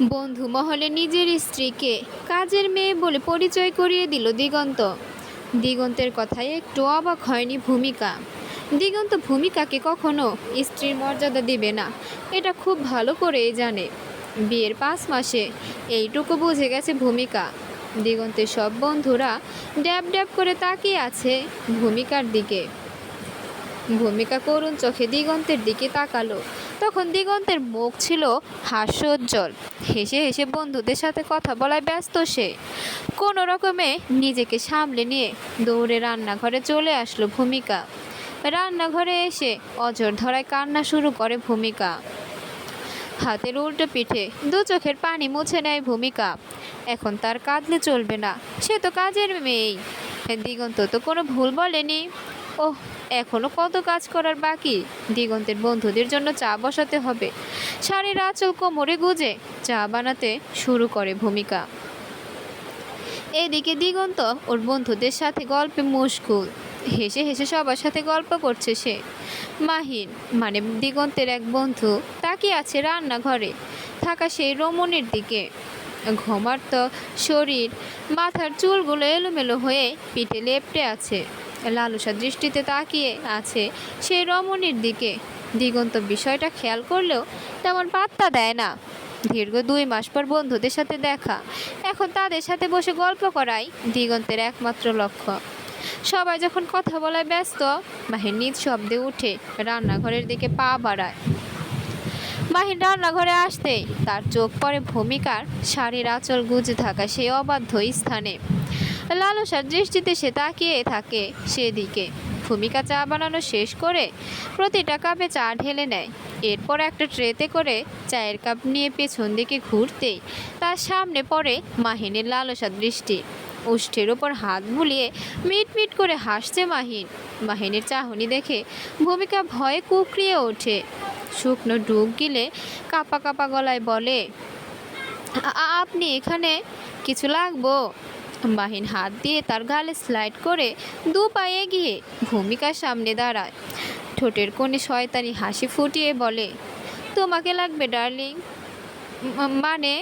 বন্ধু মহলে নিজের স্ত্রীকে কাজের মেয়ে বলে পরিচয় করিয়ে দিল দিগন্ত। দিগন্তের কথায় একটু অবাক হয়নি ভূমিকা। দিগন্ত ভূমিকাকে কখনো স্ত্রীর মর্যাদা দিবে না, এটা খুব ভালো করেই জানে। বিয়ের 5 মাসে এইটুকু বুঝে গেছে ভূমিকা। দিগন্তের সব বন্ধুরা ড্যাব ড্যাব করে তাকিয়ে আছে ভূমিকার দিকে। ভূমিকা করুণ চোখে দিগন্তের দিকে তাকালো। তখন দিগন্তের মুখ ছিল হাস্যোজ্জ্বল। হেসে হেসে বন্ধুদের সাথে কথা বলায় ব্যস্ত সে। কোনো রকমে নিজেকে সামলে নিয়ে দৌড়ে রান্নাঘরে চলে আসলো ভূমিকা। রান্নাঘরে এসে অঝর ধরায় কান্না শুরু করে ভূমিকা। হাতের উল্টো পিঠে দু চোখের পানি মুছে নেয় ভূমিকা। এখন তার কাঁদলে চলবে না, সে তো কাজের মেয়েই। দিগন্ত তো কোনো ভুল বলেনি। ওহ, এখনো কত কাজ করার বাকি। দিগন্তের বন্ধুদের জন্য চা বসাতে হবে। শাড়ির আঁচল কোমরে গুজে চা বানাতে শুরু করে ভূমিকা। এদিকে দিগন্ত ওর বন্ধুদের সাথে গল্পে মশগুল। হেসে হেসে সবার সাথে গল্প করছে সে। মাহিন মানে দিগন্তের এক বন্ধু তাকিয়ে আছে রান্নাঘরে থাকা সেই রমণীর দিকে। ঘুমার্ত শরীর, মাথার চুলগুলো এলোমেলো হয়ে পিঠে লেপ্টে আছে। লালসা দৃষ্টিতে তাকিয়ে আছে সেই রমণীর দিকে। দিগন্ত বিষয়টা খেয়াল করলেও তেমন পাত্তা দেয় না। দীর্ঘ 2 মাস পর বন্ধুদের সাথে দেখা, এখন তাদের সাথে বসে গল্প করাই দিগন্তের একমাত্র লক্ষ্য। সবাই যখন কথা বলায় ব্যস্ত, মাহিন নিজ শব্দে উঠে রান্নাঘরের দিকে পা বাড়ায়। মাহিন রান্নাঘরে আসতেই তার চোখ পড়ে ভূমিকার শাড়ির আঁচল গুজে থাকা সেই অবাধ্য স্থানে। লালসার দৃষ্টিতে সে তাকিয়ে থাকে সেদিকে। ভূমিকা চা বানানো শেষ করে প্রতিটা কাপে চা ঢেলে নেয়। এরপর একটা ট্রেতে করে চায়ের কাপ নিয়ে পেছন দিকে ঘুরতেই তার সামনে পড়ে মাহিনের লালসার দৃষ্টি। ওষ্ঠের ওপর হাত বুলিয়ে মিটমিট করে হাসছে মাহিন। মাহিনের চাহনি দেখে ভূমিকা ভয়ে কুকড়িয়ে ওঠে। শুকনো ডুব গিলে কাপা কাপা গলায় বলে, আপনি এখানে? কিছু লাগবো? মাহিন হাত দিয়ে তার গালে স্লাইড করে 2 পা এগিয়ে ভূমিকার সামনে দাঁড়ায়। ঠোঁটের কোণে শয়তানি হাসি ফুটিয়ে বলে, তোমাকে লাগবে ডার্লিং? মানে?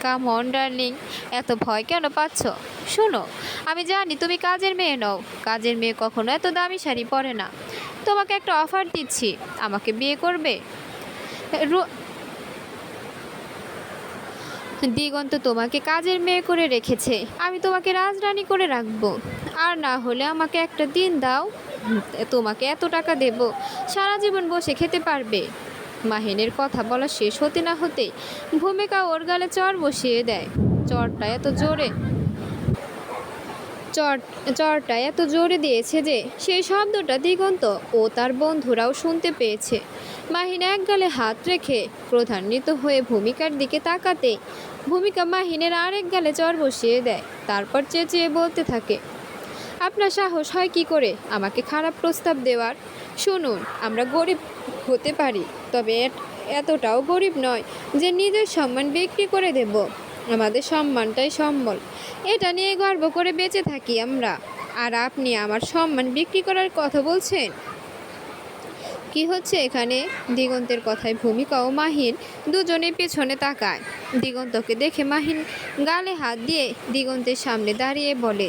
কাম অন ডার্লিং, এত ভয় কেন পাচ্ছ? শোনো, আমি জানি তুমি কাজের মেয়ে নও। কাজের মেয়ে কখনো এত দামি শাড়ি পরে না। তোমাকে একটা অফার দিচ্ছি, আমাকে বিয়ে করবে? দিগন্ত তোমাকে কাজের মেয়ে করে রেখেছে, আমি তোমাকে রাজরানী করে রাখবো। আর না হলে আমাকে একটা দিন দাও, তোমাকে এত টাকা দেব, সারা জীবন বসে খেতে পারবে। মাহিনের কথা বলা শেষ হতে না হতেই ভূমিকা ওর গালে চড় বসিয়ে দেয়। চরটা এত জোরে দিয়েছে যে সেই শব্দটা দিগন্ত ও তার বন্ধুরাও শুনতে পেয়েছে। মাহিন এক গালে হাত রেখে ক্রোধান্বিত হয়ে ভূমিকার দিকে তাকাতে ভূমিকা মাহিনের আরেক গালে চর বসিয়ে দেয়। তারপর চেঁচিয়ে বলতে থাকে, আপনার সাহস হয় কি করে আমাকে খারাপ প্রস্তাব দেওয়ার? শুনুন, আমরা গরিব হতে পারি, তবে এতটাও গরিব নয় যে নিজের সম্মান বিক্রি করে দেব। আমাদের সম্মানটাই সম্বল, এটা নিয়ে গর্ব করে বেঁচে থাকি আমরা। আর আপনি আমার সম্মান বিক্রি করার কথা বলছেন? কি হচ্ছে এখানে? দিগন্তের কথায় ভূমিকা ও মাহিন দুজনে পেছনে তাকায়। দিগন্তকে দেখে মাহিন গালে হাত দিয়ে দিগন্তের সামনে দাঁড়িয়ে বলে,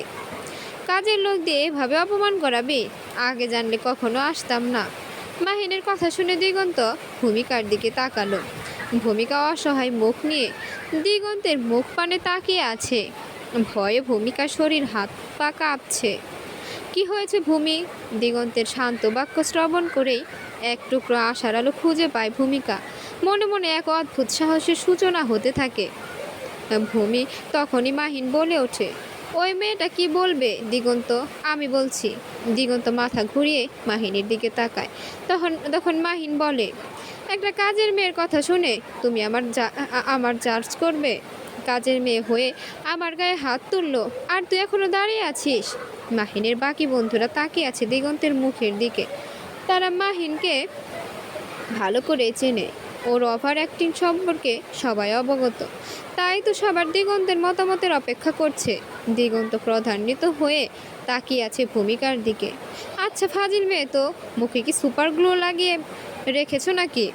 কাজের লোক দিয়ে এভাবে অপমান করাবি? আগে জানলে কখনো আসতাম না। মাহিনের কথা শুনে দিগন্ত ভূমিকার দিকে তাকালো। ভূমিকা অসহায় মুখ নিয়ে দিগন্তের মুখ পানে তাকিয়ে আছে। ভয়ে ভূমিকার শরীর হাত পা কাঁপছে। কি হয়েছে ভূমি? দিগন্তের শান্ত বাক্য শ্রবণ করেই এক টুকরো আশার আলো খুঁজে পায় ভূমিকা। মনে মনে এক অদ্ভুত সাহসের সূচনা হতে থাকে। ভূমি তখনই মাহিন বলে ওঠে, ওই মেয়েটা কি বলবে দিগন্ত? আমি বলছি। দিগন্ত মাথা ঘুরিয়ে মাহিনের দিকে তাকায়। তখন মাহিন বলে, একটা কাজের মেয়ের কথা শুনে তুমি আমার জাজ করবে? কাজের মেয়ে হয়ে আমার গায়ে হাত তুললো, আর তুই এখনো দাঁড়িয়ে আছিস? মাহিনের বাকি বন্ধুরা তাকিয়ে আছে দিগন্তের মুখের দিকে। তারা মাহিনকে ভালো করে চেনে, ওর ওভার অ্যাক্টিং সম্পর্কে সবাই অবগত। তাই তো সবার দিগন্তের মতামতের অপেক্ষা করছে। দিগন্ত ক্রোধান্বিত হয়ে তাকিয়ে আছে ভূমিকার দিকে। আচ্ছা ফাজিল মেয়ে তো, মুখে কি সুপার গ্লু লাগিয়ে রেখেছো নাকি?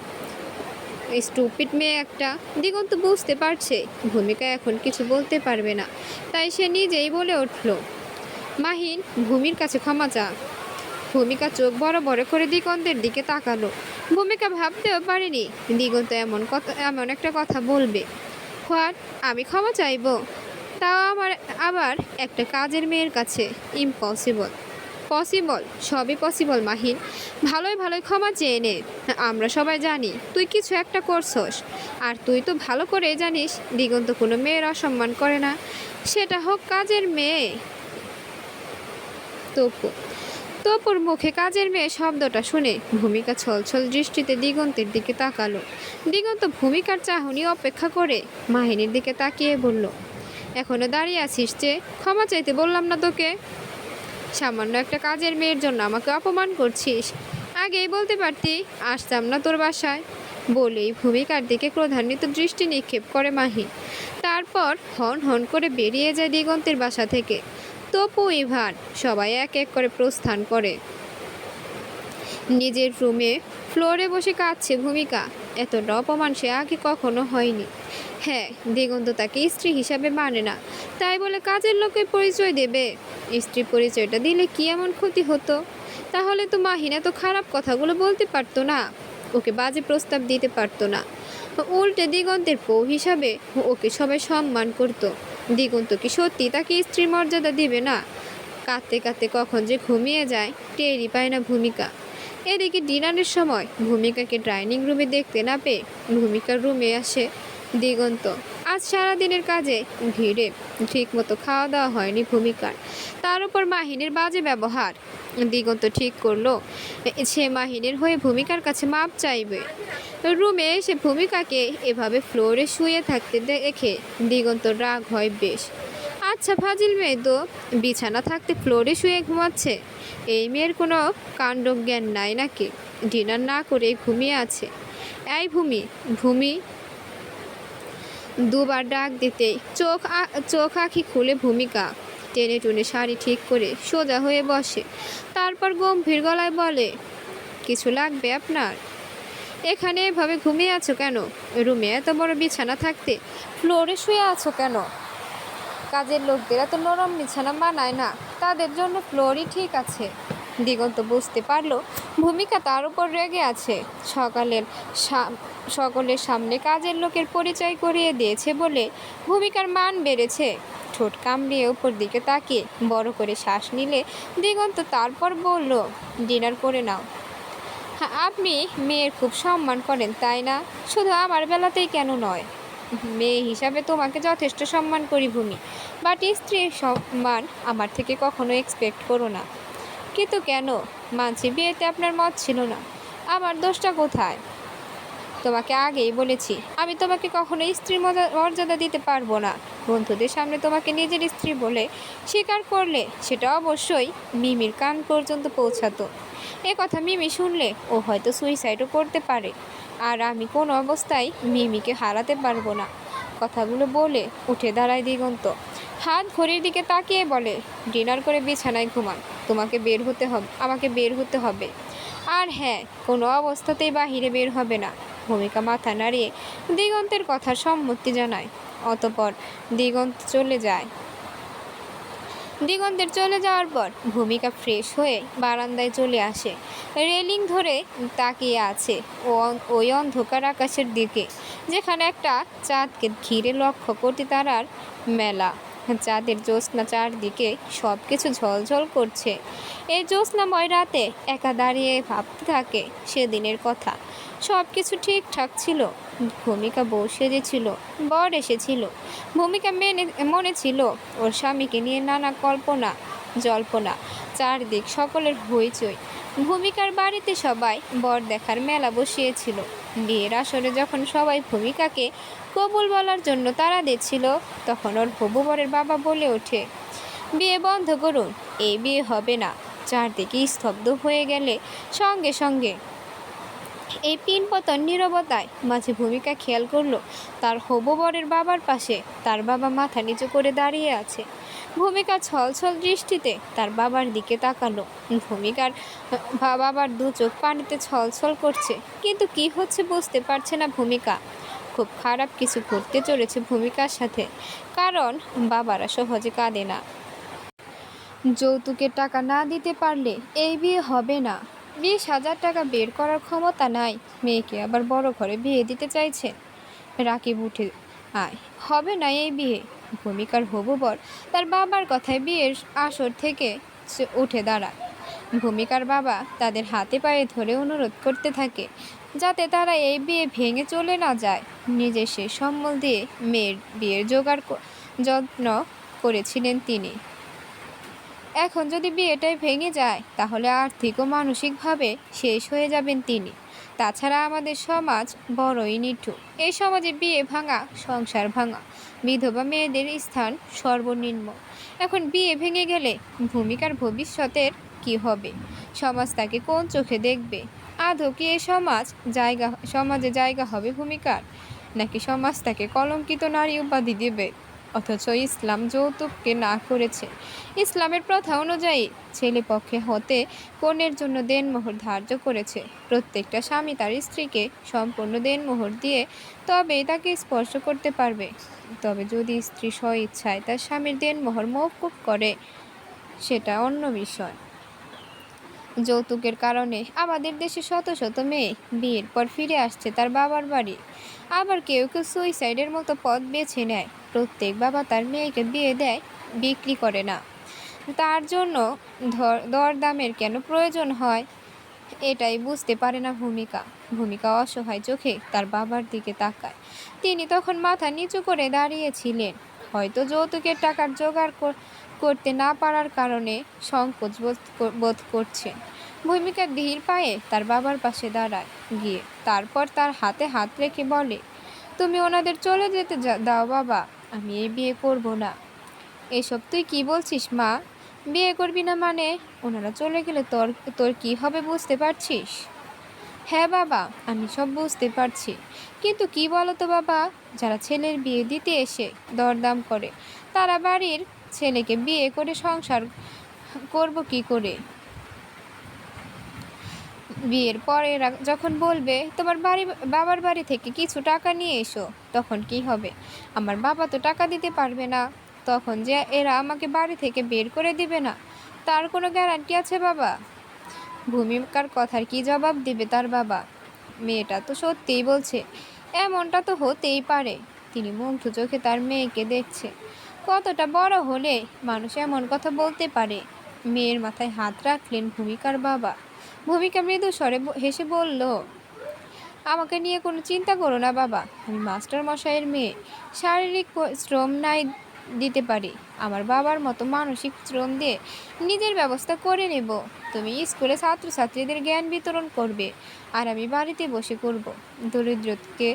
স্টুপিড মেয়ে একটা। দিগন্ত বুঝতে পারছে ভূমিকা এখন কিছু বলতে পারবে না, তাই সে নিজেই বলে উঠল, মাহিন, ভূমির কাছে ক্ষমা চা। ভূমিকা চোখ বড় বড় করে দিগন্তের দিকে তাকালো। ভূমিকা ভাবতেও পারেনি দিগন্ত এমন একটা কথা বলবে। হোয়াট? আমি ক্ষমা চাইবো? তাও আবার একটা কাজের মেয়ের কাছে? ইম্পসিবল। পসিবল, সবই পসিবল মাহিন। ভালোই ভালোই ক্ষমা চেয়ে নে। আমরা সবাই জানি তুই কিছু একটা করছস, আর তুই তো ভালো করে জানিস দিগন্ত কোনো মেয়ের অসম্মান করে না, সেটা হোক কাজের মেয়ে। তপু তপুর মুখে কাজের মেয়ে শব্দটা শুনে ভূমিকা ছলছল দৃষ্টিতে দিগন্তের দিকে তাকালো। দিগন্ত ভূমিকার চাহনি অপেক্ষা করে মাহিনীর দিকে তাকিয়ে বলল, এখনো দাঁড়িয়ে আছিস যে? ক্ষমা চাইতে বললাম না তোকে? সামান্য একটা কাজের মেয়ের জন্য আমাকে অপমান করছিস? আগেই বলতে পারতি, আসতাম না তোর বাসায়। বলেই ভূমিকার দিকে ক্রোধান্বিত দৃষ্টি নিক্ষেপ করে মাহি। তারপর হন হন করে বেরিয়ে যায় দিগন্তের বাসা থেকে। তপু, ইভান সবাই এক এক করে প্রস্থান করে। নিজের রুমে ফ্লোরে বসে কাঁদছে ভূমিকা। এতটা অপমান সে আগে কখনো হয়নি। হ্যাঁ, দিগন্ত তাকে স্ত্রী হিসাবে মানে না, তাই বলে কাজের লোকের পরিচয় দেবে? স্ত্রী পরিচয়টা দিলে কি এমন ক্ষতি হতো? তাহলে তো মাহিন এত খারাপ কথাগুলো বলতে পারতো না, ওকে বাজে প্রস্তাব দিতে পারতো না। উল্টে দিগন্তের বউ হিসাবে ওকে সবাই সম্মান করত। দিগন্ত কি সত্যি তাকে স্ত্রীর মর্যাদা দিবে না? কাঁদতে কাঁদতে কখন যে ঘুমিয়ে যায় টেরই পায় না ভূমিকা। এদিকে ডিনারের সময় ভূমিকাকে ডাইনিং রুমে দেখতে না পেয়ে ভূমিকার রুমে আসে দিগন্ত। আজ সারাদিনের কাজে ভিড়ে ঠিকমতো খাওয়া দাওয়া হয়নি ভূমিকার, তার উপর মাহিনের বাজে ব্যবহার। দিগন্ত ঠিক করলো সে মাহিনের হয়ে ভূমিকার কাছে মাপ চাইবে। রুমে এসে ভূমিকাকে এভাবে ফ্লোরে শুয়ে থাকতে দেখে দিগন্ত রাগ হয় বেশ। আচ্ছা ফাজিল মেয়ে তো, বিছানা থাকতে ফ্লোরে শুয়ে ঘুমাচ্ছে। এই মেয়ের কোনো কাণ্ডজ্ঞান নাই নাকি? ডিনার না করে ঘুমিয়ে আছে। এই ভূমি, ভূমি দুবার ডাক দিতেই চোখ আঁখি খুলে ভূমিকা টেনে টুনে শাড়ি ঠিক করে সোজা হয়ে বসে। তারপর গম্ভীর গলায় বলে, কিছু লাগবে আপনার? এখানে এভাবে ঘুমিয়ে আছো কেন? রুমে এত বড় বিছানা থাকতে ফ্লোরে শুয়ে আছো কেন? কাজের লোকদের এত নরম বিছানা মানায় না, তাদের জন্য ফ্লোরই ঠিক আছে। দিগন্ত বুঝতে পারলো ভূমিকা তার উপর রেগে আছে। সকলের সামনে কাজের লোকের পরিচয় করিয়ে দিয়েছে বলে ভূমিকার মান বেড়েছে। ঠোঁট কামড়িয়ে উপর দিকে তাকিয়ে বড় করে শ্বাস নিলে দিগন্ত তারপর বলল, ডিনার করে নাও। হ্যাঁ, আপনি মেয়ের খুব সম্মান করেন তাই না? শুধু আমার বেলাতেই কেন নয়, মেয়ে হিসাবে তোমাকে যথেষ্ট সম্মান করি ভূমি, বাট স্ত্রীর সম্মান আমার থেকে কখনো এক্সপেক্ট করো না। কিন্তু কেন? মানছি বিয়েতে আপনার মত ছিল না, আমার দোষটা কোথায়? তোমাকে আগেই বলেছি আমি তোমাকে কখনো স্ত্রীর মর্যাদা দিতে পারবো না। বন্ধুদের সামনে তোমাকে নিজের স্ত্রী বলে স্বীকার করলে সেটা অবশ্যই মিমির কান পর্যন্ত পৌঁছাতো। এ কথা মিমি শুনলে ও হয়তো সুইসাইডও করতে পারে, আর আমি কোনো অবস্থায় মিমিকে হারাতে পারবো না। কথাগুলো বলে উঠে দাঁড়ায় দিগন্ত। হাত ঘড়ির দিকে তাকিয়ে বলে, ডিনার করে বিছানায় ঘুমান, আমাকে বের হতে হবে। আর হ্যাঁ, কোনো অবস্থাতেই বাহিরে বের হবে না। ভূমিকা মাথা নাড়িয়ে দিগন্তের কথার সম্মতি জানায়। অতঃপর দিগন্তের চলে যাওয়ার পর ভূমিকা ফ্রেশ হয়ে বারান্দায় চলে আসে। রেলিং ধরে তাকিয়ে আছে ওই অন্ধকার আকাশের দিকে, যেখানে একটা চাঁদকে ঘিরে লক্ষ কোটি তারার মেলা। চাঁদের জ্যোৎস্না চারদিকে সব কিছু ঝলঝল করছে। এই জ্যোৎস্নাময় রাতে একা দাঁড়িয়ে ভাবতে থাকে সেদিনের কথা। সব কিছু ঠিকঠাক ছিল। ভূমিকা বউ সেজেছিল, বর এসেছিল। ভূমিকা মনে ছিল ওর স্বামীকে নিয়ে নানা জল্পনা। চারদিক সকলের হইচই। ভূমিকার বাড়িতে সবাই বর দেখার মেলা বসিয়েছিল। বিয়ের আসরে যখন সবাই ভূমিকাকে কবুল বলার জন্য তাড়া দিচ্ছিল, তখন ওর হবু বরের বাবা বলে ওঠে, বিয়ে বন্ধ করুন, এই বিয়ে হবে না। চারদিকে স্তব্ধ হয়ে গেলে সঙ্গে সঙ্গে এই পিনপতন নীরবতায় মাঝে ভূমিকা খেয়াল করলো তার হবু বরের বাবার পাশে তার বাবা মাথা নিচু করে দাঁড়িয়ে আছে। ভূমিকা ছলছল দৃষ্টিতে তার বাবার দিকে তাকালো। ভূমিকার বাবার দু চোখ পানিতে ছলছল করছে, কিন্তু কি হচ্ছে বুঝতে পারছে না ভূমিকা। খুব খারাপ কিছু ঘটতে চলেছে ভূমিকার সাথে, কারণ বাবারা সহজে কাঁদে না। যৌতুকের টাকা না দিতে পারলে এই বিয়ে হবে না। 20,000 টাকা বের করার ক্ষমতা নাই, মেয়েকে আবার বড় ঘরে বিয়ে দিতে চাইছে। রাকিব উঠে আয়, হবে না এই বিয়ে। ভূমিকার হবু বর তার বাবার কথায় বিয়ের আসর থেকে উঠে দাঁড়ায়। ভূমিকার বাবা তাদের হাতে পায়ে ধরে অনুরোধ করতে থাকে যাতে তারা এই বিয়ে ভেঙে চলে না যায়। নিজের সে সম্বল দিয়ে মেয়ের বিয়ের যত্ন করেছিলেন তিনি। এখন যদি বিয়েটাই ভেঙে যায় তাহলে আর্থিক ও মানসিকভাবে শেষ হয়ে যাবেন তিনি। তাছাড়া আমাদের সমাজ বড়ই নিঠুর। এই সমাজে বিয়ে ভাঙা সংসার ভাঙা, বিধবা মেয়েদের স্থান সর্বনিম্ন। এখন বিয়ে ভেঙে গেলে ভূমিকার ভবিষ্যতের কি হবে? সমাজ তাকে কোন চোখে দেখবে? আদৌ কি এই সমাজে জায়গা হবে ভূমিকার, নাকি সমাজ তাকে কলঙ্কিত নারী উপাধি দেবে? অথচ ইসলাম যৌতুককে না করেছে। ইসলামের প্রথা অনুযায়ী ছেলে পক্ষে হতে কনের জন্য দেনমোহর ধার্য করেছে। প্রত্যেকটা স্বামী তার স্ত্রীকে সম্পূর্ণ দেনমোহর দিয়ে তবেই তাকে স্পর্শ করতে পারবে। তবে যদি স্ত্রী স্বইচ্ছায় তার স্বামীর দেনমোহর মওকুফ করে, সেটা অন্য বিষয়। যৌতুকের কারণে আমাদের দেশে শত শত মেয়ে বিয়ের পর ফিরে আসছে তার বাবার বাড়ি। আবার কেউ কেউ সুইসাইডের মতো পথ বেছে নেয়। প্রত্যেক বাবা তার মেয়েকে বিয়ে দেয়, বিক্রি করে না। তার জন্য দরদামের কেন প্রয়োজন হয়, এটাই বুঝতে পারে না ভূমিকা অসহায় চোখে তার বাবার দিকে তাকায়। তিনি তখন মাথা নিচু করে দাঁড়িয়েছিলেন, হয়তো যৌতুকের টাকার জোগাড় করতে না পারার কারণে সংকোচ বোধ করছেন। ভূমিকা ধীর পায়ে তার বাবার পাশে দাঁড়ায় গিয়ে তারপর তার হাতে হাত রেখে বলে, তুমি ওনাদের চলে যেতে দাও বাবা, আমি এই বিয়ে করব না। এসব তুই কি বলছিস মা? বিয়ে করবি না মানে? ওনারা চলে গেলে তোর কি হবে বুঝতে পারছিস? হ্যাঁ বাবা, আমি সব বুঝতে পারছি, কিন্তু কি বলো তো বাবা, যারা ছেলের বিয়ে দিতে এসে দরদাম করে, তারা বাড়ির ছেলেকে বিয়ে করে সংসার করব কি করে? বিয়ের পর এরা যখন বলবে তোমার বাবার বাড়ি থেকে কিছু টাকা নিয়ে এসো, তখন কি হবে? আমার বাবা তো টাকা দিতে পারবে না। তখন যে এরা আমাকে বাড়ি থেকে বের করে দিবে না, তার কোনো গ্যারান্টি আছে বাবা? ভূমিকার কথার কি জবাব দিবে তার বাবা? মেয়েটা তো সত্যিই বলছে, এমনটা তো হতেই পারে। তিনি মুগ্ধ চোখে তার মেয়েকে দেখছে। কতটা বড় হলে মানুষ এমন কথা বলতে পারে? মেয়ের মাথায় হাত রাখলেন ভূমিকার বাবা। ভূমিকা মৃদু স্বরে হেসে বলল, আমাকে নিয়ে কোনো চিন্তা করো না বাবা, আমি মাস্টার মশাইয়ের মেয়ে। শারীরিক শ্রম নাই দিতে পারি, আমার বাবার মতো মানসিক শ্রম দিয়ে নিজের ব্যবস্থা করে নেব। তুমি স্কুলে ছাত্রছাত্রীদের জ্ঞান বিতরণ করবে, আর আমি বাড়িতে বসে করব। দরিদ্রকে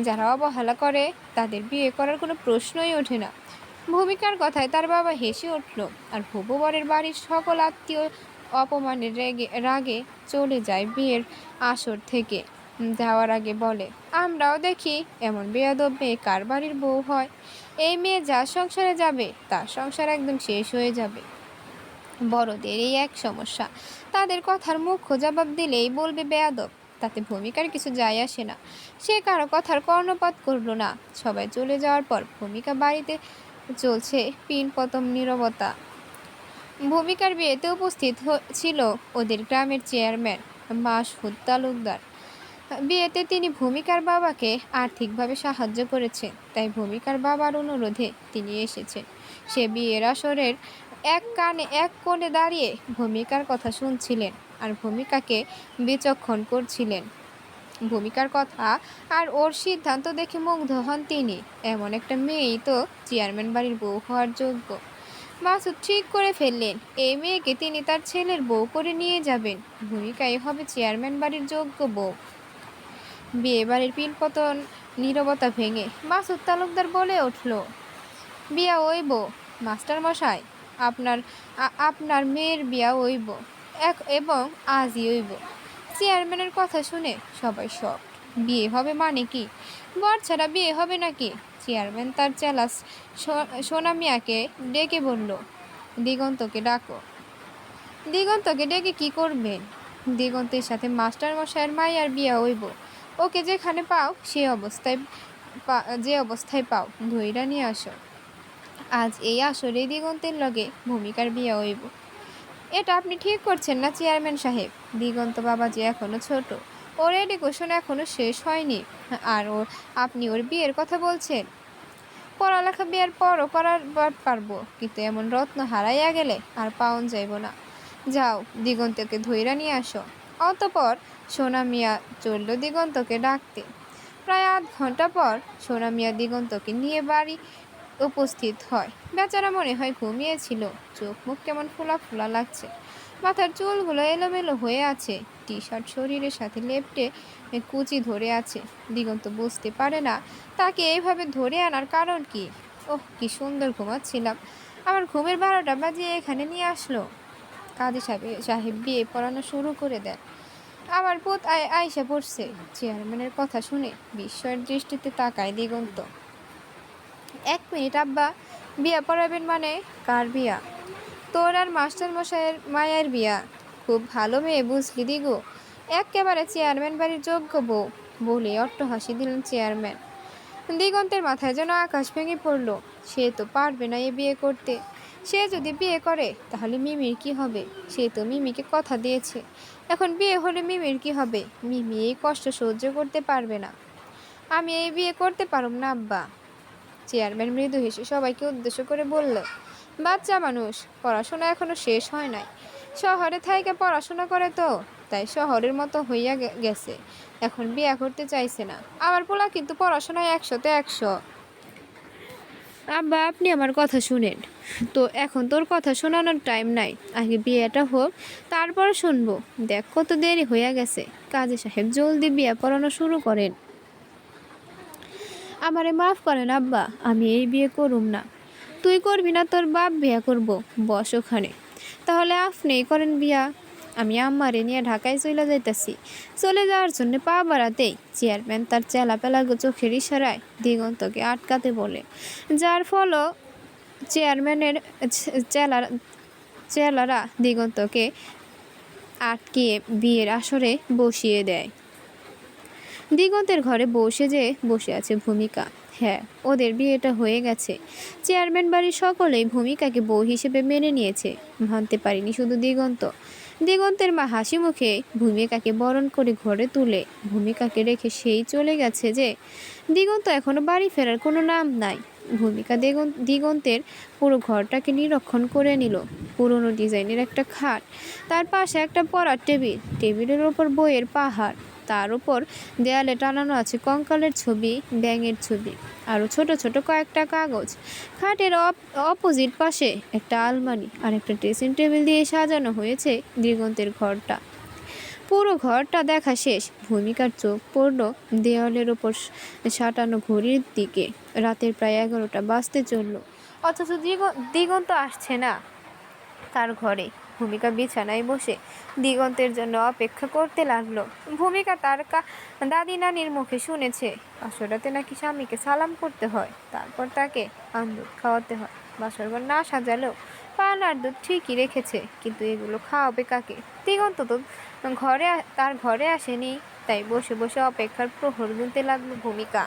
যারা অবহেলা করে তাদের বিয়ে করার কোনো প্রশ্নই ওঠে না। ভূমিকার কথায় তার বাবা হেসে উঠল, আর হবু বরের বাড়ির সকল আত্মীয় অপমানের রাগে চলে যায় বিয়ের আসর থেকে। যাওয়ার আগে বলে, আমরাও দেখি এমন বেয়াদব মেয়ে কার বাড়ির বউ হয়। এই মেয়ে যার সংসারে যাবে তার সংসার একদম শেষ হয়ে যাবে। বড়দের এই এক সমস্যা, তাদের কথার মুখ্য জবাব দিলেই বলবে বেয়াদব। তাতে ভূমিকার কিছু যায় আসে না। সে কারো কথার কর্ণপাত করল না। সবাই চলে যাওয়ার পর ভূমিকা বাড়িতে চলছে পিনপতম নীরবতা। ভূমিকার বিয়েতে উপস্থিত ছিল ওদের গ্রামের চেয়ারম্যান মাসুদ তালুকদার। বিয়েতে তিনি ভূমিকার বাবাকে আর্থিকভাবে সাহায্য করেছেন, তাই ভূমিকার বাবার অনুরোধে তিনি এসেছেন। সে বিয়ের আসরের এক কোণে দাঁড়িয়ে ভূমিকার কথা শুনছিলেন আর ভূমিকাকে বিচক্ষণ করছিলেন। ভূমিকার কথা আর ওর সিদ্ধান্ত দেখে মুগ্ধ হন তিনি। এমন একটা মেয়েই তো চেয়ারম্যান বাড়ির বউ হওয়ার যোগ্য। মাসুদ ঠিক করে ফেললেন, এই মেয়েকে তিনি তার ছেলের বউ করে নিয়ে যাবেন। ভূমিকাই হবে চেয়ারম্যান বাড়ির যোগ্য বউ। বিয়ে বাড়ির পিনপতন নীরবতা ভেঙে মাসুদ তালুকদার বলে উঠল, বিয়া হইব মাস্টার মশাই, আপনার মেয়ের বিয়া হইব, এবং আজই হইব। চেয়ারম্যানের কথা শুনে সবাই শক। বিয়ে হবে মানে কি? বর ছাড়া বিয়ে হবে নাকি? চেয়ারম্যান তার চেলা সোনা মিয়াকে ডেকে বলল, দিগন্তকে ডাকো। দিগন্তকে ডেকে কি করবেন? দিগন্তের সাথে মাস্টার মশাইয়ের মাইয়ার বিয়া হইব। ওকে যেখানে পাও সে অবস্থায় যে অবস্থায় পাও ধইরা নিয়ে আসো। আজ এই আসরে দিগন্তের লগে ভূমিকার বিয়া হইব। এটা আপনি ঠিক করছেন না চেয়ারম্যান সাহেব? দিগন্ত বাবাজি এখনো ছোট, ওর এডুকেশন এখনো শেষ হয়নি, আর আপনি ওর বিয়ের কথা বলছেন? পড়ালেখা বিয়ের পরও করার পারবো, কিন্তু এমন রত্ন হারাইয়া গেলে আর পাওন যাইব না। যাও, দিগন্তকে ধইরা নিয়ে আসো। অতপর সোনা মিয়া চলল দিগন্তকে ডাকতে। প্রায় আধ ঘন্টা পর সোনা মিয়া দিগন্তকে নিয়ে বাড়ি উপস্থিত হয়। বেচারা মনে হয় ঘুমিয়েছিল, চোখ মুখ কেমন ফোলা ফোলা লাগছে, মাথার চুলগুলো এলোমেলো হয়ে আছে, টি শার্ট শরীরের সাথে লেপ্টে কুচি ধরে আছে। দিগন্ত বুঝতে পারে না তাকে এইভাবে ধরে আনার কারণ কি। ওহ, কি সুন্দর ঘুমাচ্ছিলাম, আমার ঘুমের 12টা বাজিয়ে এখানে নিয়ে আসলো। কাজী সাহেব বিয়ে পড়ানো শুরু করে দেন। আমার পুত আয়সা পড়ছে। চেয়ারম্যানের কথা শুনে বিস্ময়ের দৃষ্টিতে তাকায় দিগন্ত। 1 মিনিট আব্বা, বিয়া পড়াবেন মানে? কার বিয়া? তোর আর মাস্টার মশাইয়ের মায়ের বিয়া। খুব ভালো মেয়ে বুঝলি দিগু, একেবারে চেয়ারম্যান বাড়ির যোগ্য বউ। বলে অট্টহাসি দিলেন চেয়ারম্যান। দিগন্তের মাথায় যেন আকাশ ভেঙে পড়ল। সে তো পারবে না এ বিয়ে করতে। সে যদি বিয়ে করে তাহলে মিমির কি হবে? সে তো মিমিকে কথা দিয়েছে, এখন বিয়ে হলে মিমির কি হবে? মিমি এই কষ্ট সহ্য করতে পারবে না। আমি এই বিয়ে করতে পারব না আব্বা। চেয়ারম্যান মৃদু হেসে সবাইকে উদ্দেশ্য করে বলল, বাচ্চা মানুষ, পড়াশোনা এখনো শেষ হয় নাই। শহরে থাইকা পড়াশোনা করে তো, তাই শহরের মতো হইয়া গেছে, এখন বিয়ে করতে চাইছে না। আমার পোলা কিন্তু পড়াশোনায় 100-তে 100। আব্বা, আপনি আমার কথা শুনেন তো, এখন তোর কথা শোনানোর টাইম নাই, আগে বিয়েটা হোক তারপর শুনবো। দেখ কত দেরি হইয়া গেছে, কাজী সাহেব জলদি বিয়ে পড়ানো শুরু করেন। আমারে মাফ করেন আব্বা, আমি এই বিয়ে করুম না। তুই করবি না, তোর বাপ বিয়া করব। বস ওখানে। তাহলে আপনিই করেন বিয়া। আমি আম্মারে নিয়ে ঢাকায় চলে যাইতেছি। চলে যাওয়ার জন্য পা বাড়াতেই চেয়ারম্যান তার চেলা চোখের ইশারায় দিগন্তকে আটকাতে বলে, যার ফলে চেয়ারম্যানের চেলারা দিগন্তকে আটকিয়ে বিয়ের আসরে বসিয়ে দেয়। দিগন্তের ঘরে বসে আছে ভূমিকা। হ্যাঁ, ওদের বিয়েটা হয়ে গেছে। চেয়ারম্যান বাড়ির সকলেই ভূমিকাকে বউ হিসেবে মেনে নিয়েছে, মানতে পারেনি শুধু দিগন্ত। দিগন্তের মা হাসি মুখে ভূমিকাকে বরণ করে ঘরে তুলে ভূমিকাকে রেখে সেই চলে গেছে যে দিগন্ত এখনো বাড়ি ফেরার কোনো নাম নাই। ভূমিকা দিগন্তের পুরো ঘরটাকে নিরীক্ষণ করে নিল। পুরনো ডিজাইনের একটা খাট, তার পাশে একটা পড়ার টেবিলের ওপর বইয়ের পাহাড়, তার উপর দেয়ালে টানানো আছে কঙ্কালের ছবি, ব্যাঙের ছবি, আরও ছোট ছোট কয়েকটা কাগজ। খাটের অপোজিট পাশে একটা আলমারি আর একটা ড্রেসিং টেবিল দিয়ে সাজানো হয়েছে দিগন্তের ঘরটা। পুরো ঘরটা দেখা শেষ, ভূমিকার চোখ পড়ল দেওয়ালের ওপর সাঁটানো ঘড়ির দিকে। রাতের প্রায় 11টা বাজতে চলল, অথচ দিগন্ত আসছে না তার ঘরে। ভূমিকা বিছানায় বসে দিগন্তের জন্য অপেক্ষা করতে লাগলো। ভূমিকা তার দাদি নানির মুখে শুনেছে বাসরাতে নাকি স্বামীকে সালাম করতে হয়, তারপর তাকে পান দুধ খাওয়াতে হয়। বাসরঘর না সাজালেও পান আর দুধ ঠিকই রেখেছে, কিন্তু এগুলো খাওয়াবে কাকে? দিগন্ত তো তার ঘরে আসেনি, তাই বসে বসে অপেক্ষার প্রহর গুনতে লাগলো ভূমিকা।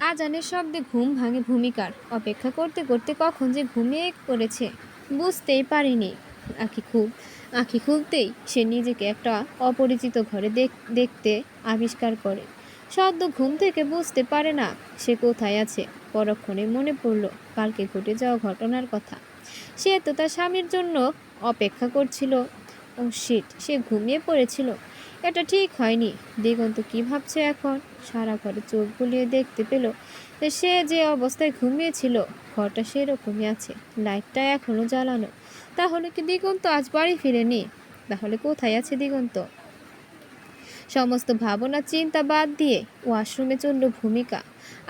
আজানের শব্দে ঘুম ভাঙে ভূমিকার। অপেক্ষা করতে করতে কখন যে ঘুমিয়ে পড়েছে বুঝতেই পারিনি। আঁখি খুলতেই সে নিজেকে একটা অপরিচিত ঘরে দেখতে আবিষ্কার করে। সদ্য ঘুম থেকে বুঝতে পারে না সে কোথায় আছে। পরক্ষণে মনে পড়ল কালকে ঘটে যাওয়া ঘটনার কথা। সে তো তার স্বামীর জন্য অপেক্ষা করছিল। ও শিট, সে ঘুমিয়ে পড়েছিল। এটা ঠিক হয়নি। দিগন্ত কি ভাবছে এখন? সারা ঘরে চোখ বুলিয়ে দেখতে পেল সে যে অবস্থায় ঘুমিয়েছিল ঘরটা সেরকমই আছে, লাইটটা এখনো জ্বালানো। তাহলে কি দিগন্ত আজ বাড়ি ফিরেনি? তাহলে কোথায় আছে দিগন্ত? সমস্ত ভাবনা চিন্তা বাদ দিয়ে ওয়াশরুমে চলল ভূমিকা।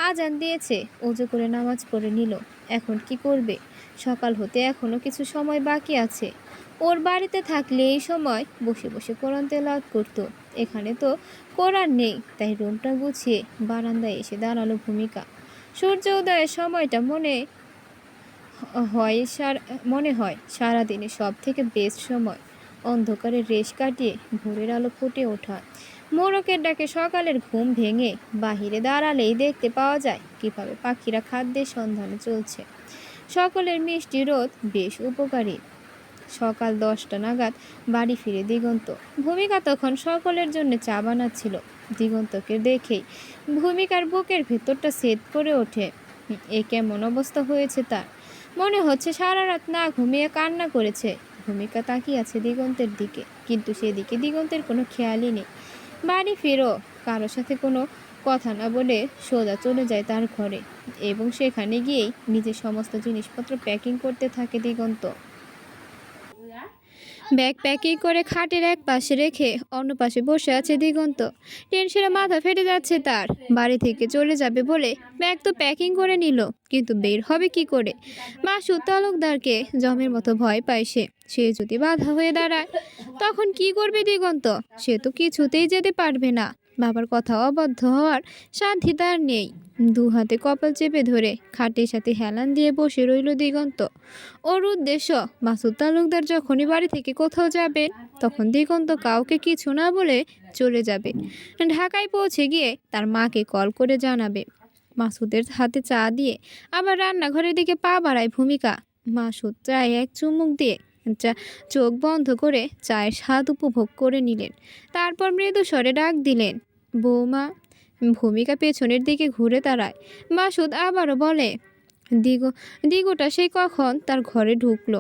আজান দিয়েছে, অজু করে নামাজ পড়ে নিল। এখন কি করবে? সকাল হতে এখনো কিছু সময় বাকি আছে। ওর বাড়িতে থাকলে এই সময় বসে বসে কোরআন তেলাওয়াত করতো। এখানে তো কোরআন নেই, তাই রুমটা গুছিয়ে বারান্দায় এসে দাঁড়ালো ভূমিকা। সূর্য উদয়ের সময়টা মনে হয় সারাদিনে সব থেকে বেস্ট সময়। অন্ধকারের রেশ কাটিয়ে ভোরের আলো ফুটে ওঠা। মোরকের ডাকে সকালের ঘুম ভেঙে বাহিরে দাঁড়ালেই দেখতে পাওয়া যায় কিভাবে পাখিরা খাদ্যের সন্ধানে চলছে। সকলের মিষ্টি রোদ বেশ উপকারী। সকাল 10টা নাগাদ বাড়ি ফিরে দিগন্ত। ভূমিকা তখন সকলের জন্য চা বানাচ্ছিল। দিগন্তকে দেখেই ভূমিকার বুকের ভেতরটা সেদ করে ওঠে। এ কেমন অবস্থা হয়েছে তার? মনে হচ্ছে সারা রাত না ঘুমিয়ে কান্না করেছে। ভূমিকা তাকিয়ে আছে দিগন্তের দিকে, কিন্তু সেদিকে দিগন্তের কোনো খেয়ালই নেই। বাড়ি ফিরো, কারো সাথে কোনো কথা না বলে সোজা চলে যায় তার ঘরে এবং সেখানে গিয়েই নিজের সমস্ত জিনিসপত্র প্যাকিং করতে থাকে দিগন্ত। ব্যাগ প্যাকিং করে খাটের এক পাশে রেখে অন্য পাশে বসে আছে দিগন্ত। টেনশনে মাথা ফেটে যাচ্ছে তার। বাড়ি থেকে চলে যাবে বলে ব্যাগ তো প্যাকিং করে নিল, কিন্তু বের হবে কি করে? মাসুদ তালুকদারকে জমের মতো ভয় পায় সে যদি বাধা হয়ে দাঁড়ায় তখন কি করবে দিগন্ত? সে তো কিছুতেই যেতে পারবে না। বাবার কথা অবাধ্য হওয়ার শান্তি তার নেই। দু হাতে কপাল চেপে ধরে খাটের সাথে হেলান দিয়ে বসে রইল দিগন্ত। ওর উদ্দেশ্য, মাসুদ তালুকদার যখনই বাড়ি থেকে কোথাও যাবে তখন দিগন্ত কাউকে কিছু না বলে চলে যাবে। ঢাকায় পৌঁছে গিয়ে তার মাকে কল করে জানাবে। মাসুদের হাতে চা দিয়ে আবার রান্নাঘরের দিকে পা বাড়ায় ভূমিকা। মাসুদ চায়ে এক চুমুক দিয়ে চোখ বন্ধ করে চায়ের স্বাদ উপভোগ করে নিলেন। তারপর মৃদু স্বরে ডাক দিলেন, বৌমা। ভূমিকা পেছনের দিকে ঘুরে দাঁড়ায়। মাসুদ আবারও বলে, দিগুটা সেই কখন তার ঘরে ঢুকলো,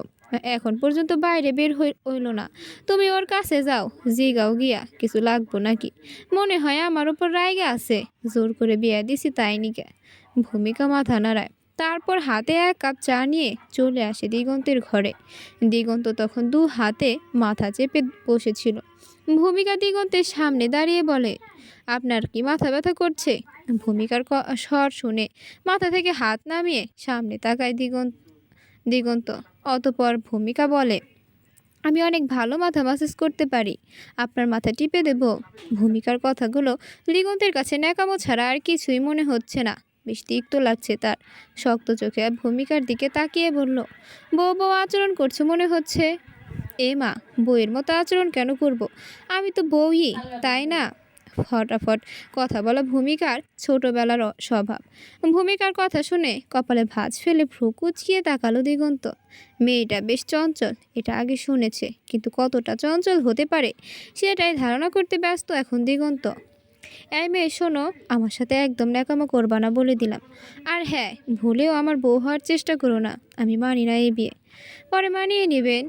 এখন পর্যন্ত বাইরে বের হইল না। তুমি ওর কাছে যাও, জিগাও গিয়া কিছু লাগবো নাকি। মনে হয় আমার উপর রাইগা আছে, জোর করে বিয়া দিছি তাই নিকে। ভূমিকা মাথা নাড়ায়। তারপর হাতে এক কাপ চা নিয়ে চলে আসে দিগন্তের ঘরে। দিগন্ত তখন দু হাতে মাথা চেপে বসেছিল। ভূমিকা দিগন্তের সামনে দাঁড়িয়ে বলে, আপনার কি মাথা ব্যথা করছে? ভূমিকার স্বর শুনে মাথা থেকে হাত নামিয়ে সামনে তাকায় দিগন্ত। অতঃপর ভূমিকা বলে, আমি অনেক ভালো মাথা ম্যাসাজ করতে পারি, আপনার মাথা টিপে দেব। ভূমিকার কথাগুলো দিগন্তের কাছে ন্যাকামো ছাড়া আর কিছুই মনে হচ্ছে না। বেশ তিক্ত লাগছে তার। শক্ত চোখে ভূমিকার দিকে তাকিয়ে বলল, বউ বউ আচরণ করছো মনে হচ্ছে। এ মা, বউয়ের মতো আচরণ কেন করব? আমি তো বউই, তাই না? ফটাফট কথা বলা ভূমিকার ছোটবেলার স্বভাব। ভূমিকার কথা শুনে কপালে ভাঁজ ফেলে ভ্রু কুচকিয়ে তাকালো দিগন্ত। মেয়েটা বেশ চঞ্চল, এটা আগে শুনেছে, কিন্তু কতটা চঞ্চল হতে পারে সেটাই ধারণা করতে ব্যস্ত এখন দিগন্ত। এই মেয়ে শোনো, আমার সাথে একদম ন্যাকামো করবা না বলে দিলাম। আর হ্যাঁ, ভুলেও আমার বউ হওয়ার চেষ্টা করো না, আমি মানি না এই বিয়ে। পরে মানিয়ে নেবেন।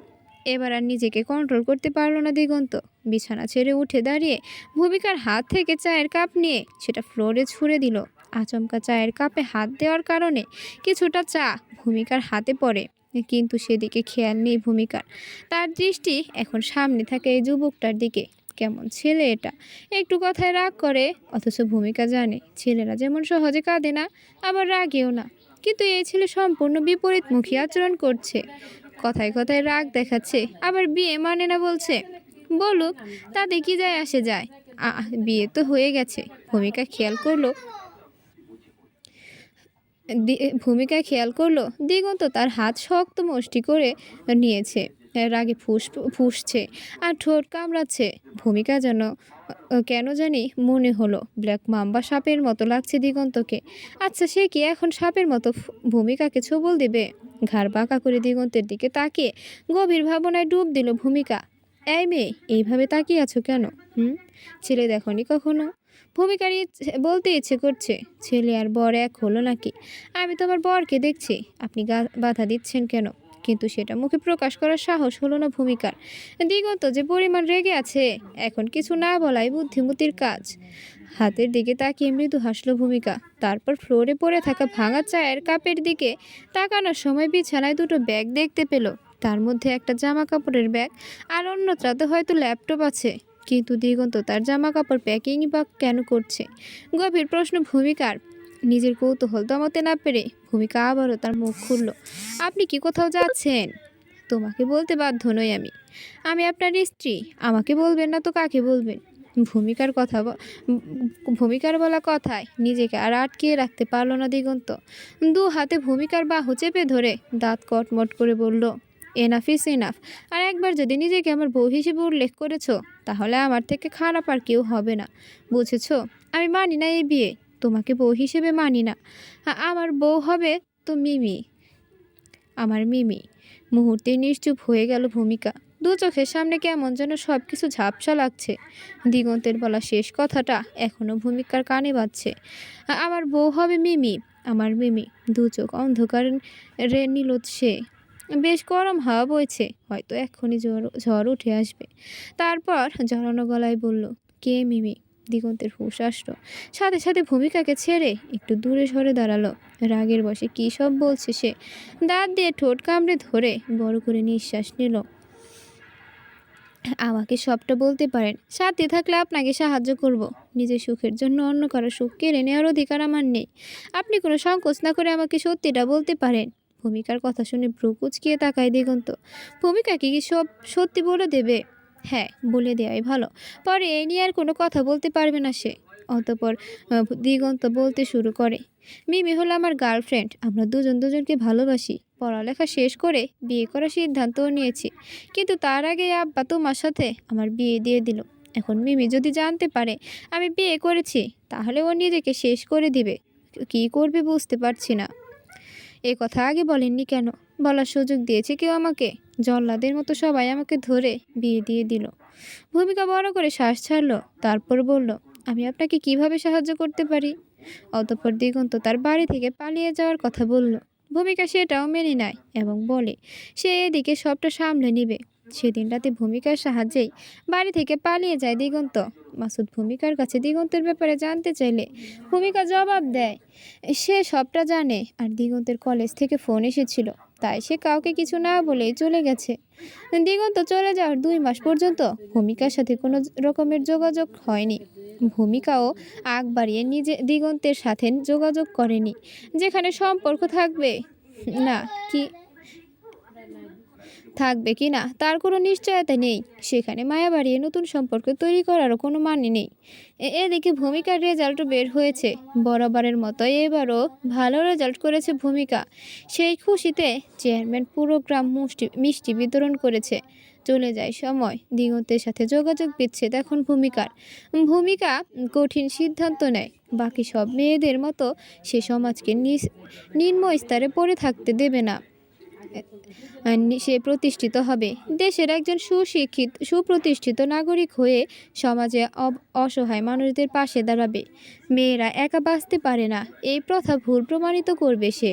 এবার আর নিজেকে কন্ট্রোল করতে পারল না দিগন্ত। বিছানা ছেড়ে উঠে দাঁড়িয়ে ভূমিকার হাত থেকে চায়ের কাপ নিয়ে সেটা ফ্লোরে ছুঁড়ে দিল। আচমকা চায়ের কাপে হাত দেওয়ার কারণে কিছুটা চা ভূমিকার হাতে পড়ে, কিন্তু সেদিকে খেয়াল নেই ভূমিকার। তার দৃষ্টি এখন সামনে থাকা এই যুবকটার দিকে। কেমন ছেলে এটা, একটু কথায় রাগ করে, অথচ ভূমিকা জানে ছেলেরা যেমন সহজে কাঁদে না, আবার রাগেও না। কিন্তু এই ছেলে সম্পূর্ণ বিপরীতমুখী আচরণ করছে। কথায় কথায় রাগ দেখাচ্ছে, আবার বিয়ে মানে না বলছে। বলুক, তাতে কি যায় আসে যায়, বিয়ে তো হয়ে গেছে। ভূমিকা খেয়াল করলো দিগন্ত তার হাত শক্ত মুষ্টি করে নিয়েছে, রাগে ফুঁসছে আর ঠোঁট কামড়াচ্ছে। ভূমিকা কেন জানি মনে হলো ব্ল্যাক মাম্বা সাপের মতো লাগছে দিগন্তকে। আচ্ছা, সে কি এখন সাপের মতো ভূমিকাকে ছোবল দিবে? ঘাড় বাঁকা করে দিগন্তের দিকে তাকিয়ে গভীর ভাবনায় ডুব দিল ভূমিকা। এই মেয়ে, এইভাবে তাকিয়ে আছো কেন? ছেলে দেখনি কখনো? ভূমিকার বলতে ইচ্ছে করছে, ছেলে আর বর এক হলো নাকি? আমি তোমার বরকে দেখছি, আপনি বাধা দিচ্ছেন কেন? কিন্তু সেটা মুখে প্রকাশ করার সাহস হলো না ভূমিকার। দিগন্ত যে পরিমাণ রেগে আছে, এখন কিছু না বলাই বুদ্ধিমতির কাজ। হাতের দিকে তাকিয়ে মৃদু হাসলো ভূমিকা। তারপর ফ্লোরে পড়ে থাকা ভাঙা চায়ের কাপের দিকে তাকানোর সময় বিছানায় দুটো ব্যাগ দেখতে পেল। তার মধ্যে একটা জামা কাপড়ের ব্যাগ আর অন্যটাতে হয়তো ল্যাপটপ আছে। কিন্তু দিগন্ত তার জামা কাপড় প্যাকিংই বা কেন করছে? গভীর প্রশ্ন ভূমিকার। নিজের কৌতূহল দমাতে না পেরে ভূমিকা আবারও তার মুখ খুলল। আপনি কি কোথাও যাচ্ছেন? তোমাকে বলতে বাধ্য নই আমি। আমি আপনার স্ত্রী। আমাকে বলবেন না তো কাকে বলবেন? ভূমিকার কথা ভূমিকার বলা কথায় নিজেকে আর আটকিয়ে রাখতে পারল না দিগন্ত। দু হাতে ভূমিকার বাহু চেপে ধরে দাঁত কটমট করে বলল, এনাফ ইস এনাফ। আর একবার যদি নিজেকে আমার বউ হিসেবে উল্লেখ করেছো, তাহলে আমার থেকে খারাপ আর কেউ হবে না। বুঝেছো? আমি মানি না এই বিয়ে। তোমাকে বউ হিসেবে মানি না। আমার বউ হবে তো মিমি, আমার মিমি। মুহূর্তে নিশ্চুপ হয়ে গেল ভূমিকা। দু চোখের সামনে কেমন যেন সব কিছু ঝাপসা লাগছে। দিগন্তের বলা শেষ কথাটা এখনও ভূমিকার কানে বাজছে। আমার বউ হবে মিমি, আমার মিমি। দু চোখ অন্ধকার রে নিল সে। বেশ গরম হাওয়া বইছে, হয়তো এক্ষুনি ঝড় উঠে আসবে। তারপর জড়ানো গলায় বলল, কে মিমি? দিগন্তের হুঁশ আসলো। সাথে সাথে ভূমিকাকে ছেড়ে একটু দূরে সরে দাঁড়ালো। রাগের বশে কী সব বলছে সে। দাঁত দিয়ে ঠোঁট কামড়ে ধরে বড় করে নিঃশ্বাস নিল। আমাকে সবটা বলতে পারেন। সাথে থাকলে আপনাকে সাহায্য করব। নিজের সুখের জন্য অন্য কারো সুখ কেড়ে নেওয়ার অধিকার আমার নেই। আপনি কোনো সংকোচ না করে আমাকে সত্যিটা বলতে পারেন। ভূমিকার কথা শুনে ভ্রু কুঁচকিয়ে তাকায় দিগন্ত। ভূমিকাকে কি সব সত্যি বলে দেবে? হ্যাঁ, বলে দেওয়াই ভালো। পরে এই নিয়ে আর কোনো কথা বলতে পারবে না সে। অতঃপর দিগন্ত বলতে শুরু করে, মিমি হলো আমার গার্লফ্রেন্ড। আমরা দুজন দুজনকে ভালোবাসি। পড়ালেখা শেষ করে বিয়ে করার সিদ্ধান্তও নিয়েছি। কিন্তু তার আগে আব্বা তোমার সাথে আমার বিয়ে দিয়ে দিল। এখন মিমি যদি জানতে পারে আমি বিয়ে করেছি, তাহলে ও নিজেকে শেষ করে দিবে। কী করবে বুঝতে পারছি না। এ কথা আগে বলেননি কেন? বলার সুযোগ দিয়েছে কেউ আমাকে? জল্লাদের মতো সবাই আমাকে ধরে বিয়ে দিয়ে দিল। ভূমিকা বড় করে শ্বাস ছাড়ল। তারপর বলল, আমি আপনাকে কিভাবে সাহায্য করতে পারি? অতঃপর দিগন্ত তার বাড়ি থেকে পালিয়ে যাওয়ার কথা বলল। ভূমিকা সেটাও মেনে নেয় এবং বলে সে এদিকে সবটা সামলে নিবে। সেদিন রাতে ভূমিকার সাহায্যেই বাড়ি থেকে পালিয়ে যায় দিগন্ত। মাসুদ ভূমিকার কাছে দিগন্তের ব্যাপারে জানতে চাইলে ভূমিকা জবাব দেয় সে সবটা জানে, আর দিগন্তের কলেজ থেকে ফোন এসেছিল, তাই সে কাউকে কিছু না বলেই চলে গেছে। দিগন্ত চলে যাওয়ার 2 মাস পর্যন্ত ভূমিকার সাথে কোনো রকমের যোগাযোগ হয়নি। ভূমিকাও আগ বাড়িয়ে নিজে দিগন্তের সাথে যোগাযোগ করেনি। যেখানে সম্পর্ক থাকবে না কি থাকবে কি না তার কোনো নিশ্চয়তা নেই, সেখানে মায়া বাড়িয়ে নতুন সম্পর্ক তৈরি করারও কোনো মানে নেই। এদিকে ভূমিকার রেজাল্টও বের হয়েছে। বরাবরের মতো এবারও ভালো রেজাল্ট করেছে ভূমিকা। সেই খুশিতে চেয়ারম্যান পুরো গ্রাম মিষ্টি বিতরণ করেছে। চলে যায় সময়। দিগন্তের সাথে যোগাযোগ বিচ্ছেদ এখন ভূমিকা কঠিন সিদ্ধান্ত নেয়। বাকি সব মেয়েদের মতো সে সমাজকে নিম্ন স্তরে পড়ে থাকতে দেবে না। সে প্রতিষ্ঠিত হবে। দেশের একজন সুপ্রতিষ্ঠিত নাগরিক হয়ে সমাজে অসহায় মানুষদের পাশে দাঁড়াবে। মেয়েরা একা বাঁচতে পারে না, এই প্রথা ভুল প্রমাণিত করবে সে।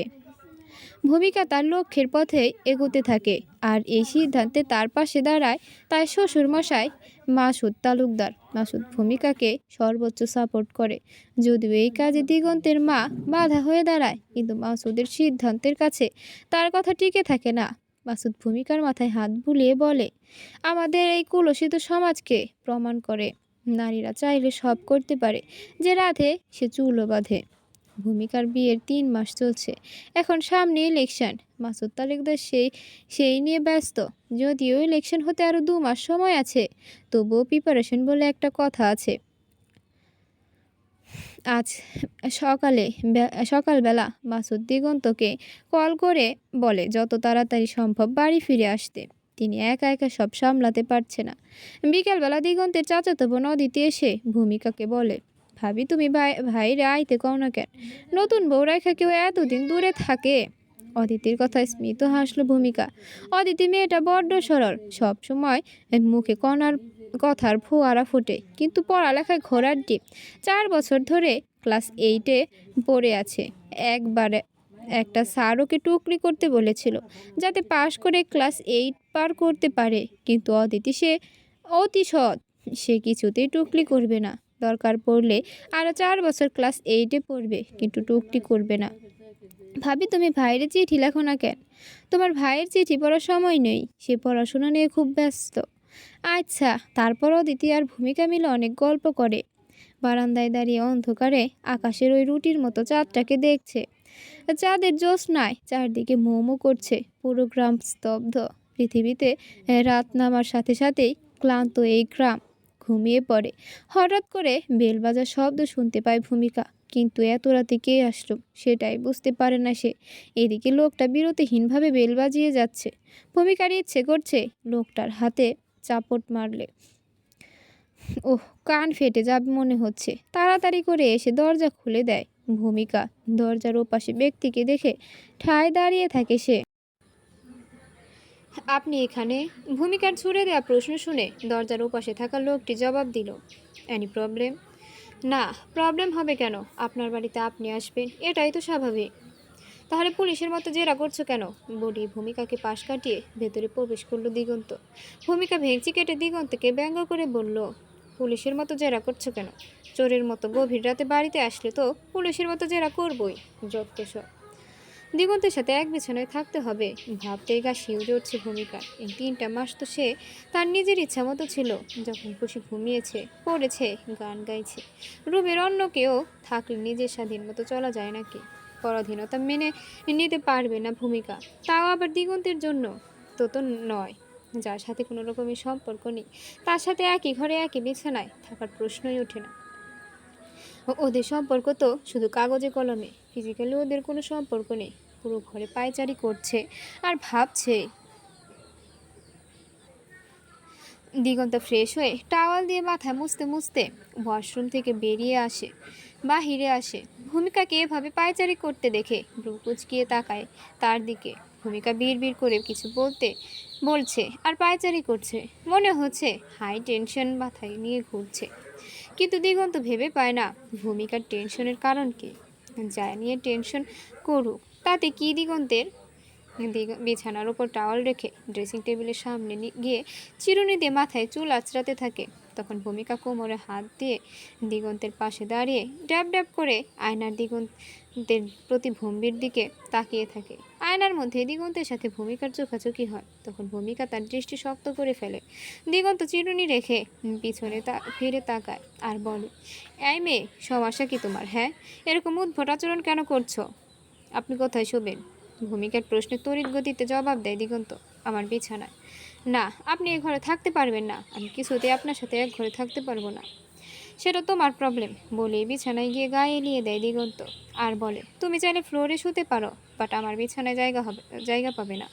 ভূমিকা তার লক্ষ্যের পথে এগোতে থাকে, আর এই সিদ্ধান্তে তার পাশে দাঁড়ায় তার শ্বশুরমশাই মাসুদ তালুকদার। মাসুদ ভূমিকাকে সর্বোচ্চ সাপোর্ট করে। যদিও এই কাজে দিগন্তের মা বাধা হয়ে দাঁড়ায়, কিন্তু মাসুদের সিদ্ধান্তের কাছে তার কথা টিকে থাকে না। মাসুদ ভূমিকার মাথায় হাত বুলিয়ে বলে, আমাদের এই কুলসিত সমাজকে প্রমাণ করে নারীরা চাইলে সব করতে পারে, যে রাধে সে চুলও বাঁধে। ভূমিকার বিয়ের 3 মাস চলছে। এখন সামনে ইলেকশন। মাসুদ তালুকদার সেই নিয়ে ব্যস্ত। যদিও ইলেকশন হতে আরও 2 মাস সময় আছে, তবুও প্রিপারেশন বলে একটা কথা আছে। আজ সকালবেলা মাসুদ দিগন্তকে কল করে বলে যত তাড়াতাড়ি সম্ভব বাড়ি ফিরে আসতে। তিনি একা একা সব সামলাতে পারছে না। বিকেলবেলা দিগন্তের চাচাতো বোন অদিতি এসে ভূমিকাকে বলে, ভাবি তুমি ভাইরে আইতে কও না কেন? নতুন বউ রেখা কেউ এতদিন দূরে থাকে? অদিতির কথায় স্মিত হাসলো ভূমিকা। অদিতি মেয়েটা বড্ড সরল, সব সময় মুখে কথার ফোয়ারা ফোটে, কিন্তু পড়ালেখায় ঘোড়ার ডিম। 4 বছর ধরে ক্লাস 8-এ পড়ে আছে। একবারে একটা স্যার ওকে টুকলি করতে বলেছিল, যাতে পাশ করে ক্লাস 8 পার করতে পারে। কিন্তু অদিতি সে অতি সৎ, সে কিছুতেই টুকলি করবে না। দরকার পড়লে আরও 4 বছর ক্লাস 8-এ পড়বে, কিন্তু টুকলি করবে না। ভাবি তুমি ভাইয়ের চিঠি লেখো না কেন? তোমার ভাইয়ের চিঠি পড়ার সময় নেই, সে পড়াশোনা নিয়ে খুব ব্যস্ত। আচ্ছা। তারপর অদিতি আর ভূমিকা মিলে অনেক গল্প করে। বারান্দায় দাঁড়িয়ে অন্ধকারে আকাশের ওই রুটির মতো চাঁদটাকে দেখছে। চাঁদের জ্যোৎস্নায় চারদিকে মোমো করছে, পুরো গ্রাম স্তব্ধ। পৃথিবীতে রাত নামার সাথে সাথেই ক্লান্ত এই গ্রাম ঘুমিয়ে পড়ে। হঠাৎ করে বেল বাজার শব্দ শুনতে পায় ভূমিকা, কিন্তু এত রাতে কে আসলো সেটাই বুঝতে পারে না সে। এদিকে লোকটা বিরতিহীনভাবে বেল বাজিয়ে যাচ্ছে। ভূমিকার ইচ্ছে করছে লোকটার হাতে চাপট মারলে। ওহ, কান ফেটে যাবে মনে হচ্ছে। তাড়াতাড়ি করে এসে দরজা খুলে দেয় ভূমিকা। দরজার ওপাশে ব্যক্তিকে দেখে ঠায় দাঁড়িয়ে থাকে সে। আপনি এখানে? ভূমিকার ছুড়ে দেওয়া প্রশ্ন শুনে দরজার ওপাশে থাকা লোকটি জবাব দিল, এনি প্রবলেম? না, প্রবলেম হবে কেন? আপনার বাড়িতে আপনি আসবেন, এটাই তো স্বাভাবিক। তাহলে পুলিশের মতো জেরা করছো কেন? বলি ভূমিকাকে পাশ কাটিয়ে ভেতরে প্রবেশ করলো দিগন্ত। ভূমিকা ভেঙচি কেটে দিগন্তকে ব্যঙ্গ করে বলল, পুলিশের মতো জেরা করছো কেন? চোরের মতো গভীর রাতে বাড়িতে আসলে তো পুলিশের মতো জেরা করবই, যত সব। দিগন্তের সাথে এক বিছানায় থাকতে হবে, ভাবতেই গা শিউরে উঠছে ভূমিকা। এই 3টা মাস তো সে তার নিজের ইচ্ছা মতো ছিল। যখন খুশি ঘুমিয়েছে, পড়েছে, গান গাইছে। রুমের অন্য কেউ থাকলে নিজের স্বাধীন মতো চলা যায় নাকি? পরাধীনতা মেনে নিতে পারবে না ভূমিকা, তাও আবার দিগন্তের জন্য। তো নয়, যার সাথে কোনো রকমের সম্পর্ক নেই, তার সাথে একই ঘরে একই বিছানায় থাকার প্রশ্নই ওঠে না। ওদের সম্পর্ক তো শুধু কাগজে কলমে, ফিজিক্যালি ওদের কোনো সম্পর্ক নেই। পুরো ঘরে পায়চারি করছে আর ভাবছে। দিগন্ত ফ্রেশ হয়ে টাওয়াল দিয়ে মাথা মুছতে মুছতে ওয়াশরুম থেকে বাহিরে আসে। ভূমিকাকে এভাবে পায়চারি করতে দেখে ভ্রু কুচকিয়ে তাকায় তার দিকে। ভূমিকা বিড়বিড় করে কিছু বলছে আর পায়চারি করছে। মনে হচ্ছে হাই টেনশন মাথায় নিয়ে ঘুরছে। কিন্তু দিগন্ত ভেবে পায় না ভূমিকার টেনশনের কারণ কি। যা নিয়ে টেনশন করুক, তাতে কি? বিছানার ওপর টাওয়াল রেখে ড্রেসিং টেবিলের সামনে গিয়ে চিরুনি দিয়ে মাথায় চুল আঁচড়াতে থাকে। তখন ভূমিকা কোমরে হাত দিয়ে দিগন্তের পাশে দাঁড়িয়ে ড্যাব ড্যাব করে আয়নার দিগন্তের প্রতিভম্বির দিকে তাকিয়ে থাকে। আয়নার মধ্যে দিগন্তের সাথে ভূমিকার চোখাচোখি হয়। তখন ভূমিকা তার দৃষ্টি শক্ত করে ফেলে। দিগন্ত চিরুনি রেখে পিছনে ফিরে তাকায় আর বলে, এই মেয়ে, সমস্যা কি তোমার? হ্যাঁ, এরকম উদ্ভট আচরণ কেন করছো? আপনি কোথায় শোবেন? ভূমিকার প্রশ্নে তড়িৎ গতিতে জবাব দেয় দিগন্ত, আমার বিছানায়। না, আপনি এ ঘরে থাকতে পারবেন না। আমি কিছুতেই আপনার সাথে এক ঘরে থাকতে পারবো না। সেটা তোমার প্রবলেম। বলেই বিছানায় গিয়ে গায়ে এলিয়ে দেয় দিগন্ত আর বলে, তুমি চাইলে ফ্লোরে শুতে পারো, বাট আমার বিছানায় জায়গা পাবে না।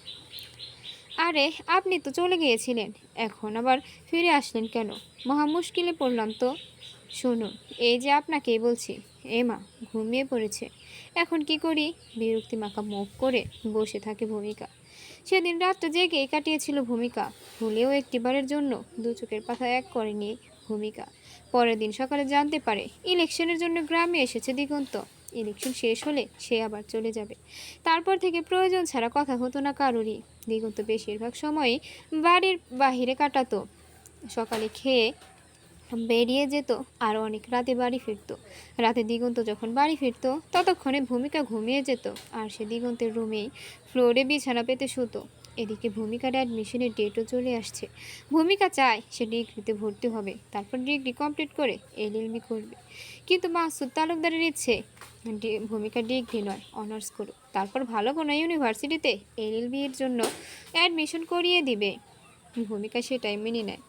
আরে, আপনি তো চলে গিয়েছিলেন, এখন আবার ফিরে আসলেন কেন? মহা মুশকিলে পড়লাম তো। শুনুন, এই যে আপনাকেই বলছি। মা ঘুমিয়ে পড়েছে, এখন কি করি? বিরক্তি মাখা মুখ করে বসে থাকে ভূমিকা। সেদিন রাতটা জেগেই কাটিয়েছিল ভূমিকা। ভুলেও একটিবারের জন্য দু চোখের পাতা এক করেনি ভূমিকা। পরের দিন সকালে জানতে পারে ইলেকশনের জন্য গ্রামে এসেছে দিগন্ত। ইলেকশন শেষ হলে সে আবার চলে যাবে। তারপর থেকে প্রয়োজন ছাড়া কথা হতো না কারোরই। দিগন্ত বেশিরভাগ সময়ই বাড়ির বাহিরে কাটাতো। সকালে খেয়ে বেরিয়ে যেত আর অনেক রাতে বাড়ি ফিরতো। রাতে দিগন্ত যখন বাড়ি ফিরতো ততক্ষণে ভূমিকা ঘুমিয়ে যেত আর সে দিগন্তের রুমেই ফ্লোরে বিছানা পেতে শুতো। এদিকে ভূমিকার অ্যাডমিশনের ডেটও চলে আসছে। ভূমিকা চায় সে ডিগ্রিতে ভর্তি হবে, তারপর ডিগ্রি কমপ্লিট করে এলএলবি করবে। কিন্তু মাসুদ তালুকদারের ইচ্ছে ভূমিকা ডিগ্রি নয়, অনার্স করুক, তারপর ভালো কোনো ইউনিভার্সিটিতে এলএলবি এর জন্য অ্যাডমিশন করিয়ে দিবে। ভূমিকা সেটাই মেনে নেয়,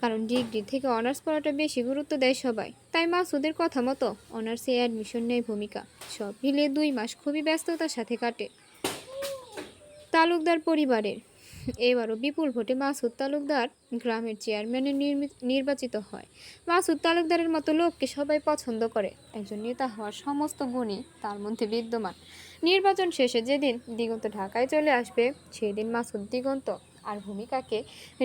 কারণ ডিগ্রি থেকে অনার্স পড়াটা বেশি গুরুত্ব দেয় সবাই। তাই মাসুদের কথা মতো অনার্সে অ্যাডমিশন নেয় ভূমিকা। সব মিলিয়ে 2 মাস খুবই ব্যস্ততার সাথে কাটে তালুকদার পরিবারের। এবারও বিপুল ভোটে মাসুদ তালুকদার গ্রামের চেয়ারম্যানে নির্বাচিত হয়। মাসুদ তালুকদারের মতো লোককে সবাই পছন্দ করে। একজন নেতা হওয়ার সমস্ত গুণই তার মধ্যে বিদ্যমান। নির্বাচন শেষে যেদিন দিগন্ত ঢাকায় চলে আসবে, সেদিন মাসুদ দিগন্ত আর ভূমিকাকে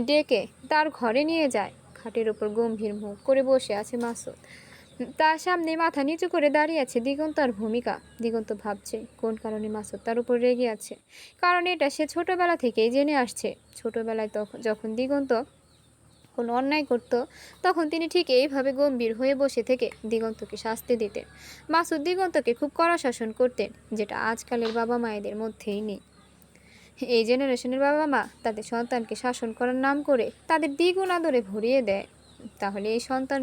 ডেকে তার ঘরে নিয়ে যায়। খাটের ওপর গম্ভীর মুখ করে বসে আছে মাসুদ। তার সামনে মাথা নিচু করে দাঁড়িয়ে আছে দিগন্ত আর ভূমিকা। দিগন্ত ভাবছে কোন কারণে মাসুদ তার উপর রেগে আছে। কারণ এটা সে ছোটবেলা থেকেই জেনে আসছে। ছোটবেলায় যখন দিগন্ত কোনো অন্যায় করত, তখন তিনি ঠিক এইভাবে গম্ভীর হয়ে বসে থেকে দিগন্তকে শাস্তি দিতেন। মাসুদ দিগন্তকে খুব কড়া শাসন করতেন, যেটা আজকালের বাবা মায়েদের মধ্যেই নেই। এই জেনারেশনের বাবা মা তাদের সন্তানকে শাসন করার নাম করে তাদের দ্বিগুণ আদরে ভরিয়ে দেয়। তাহলে এই সন্তান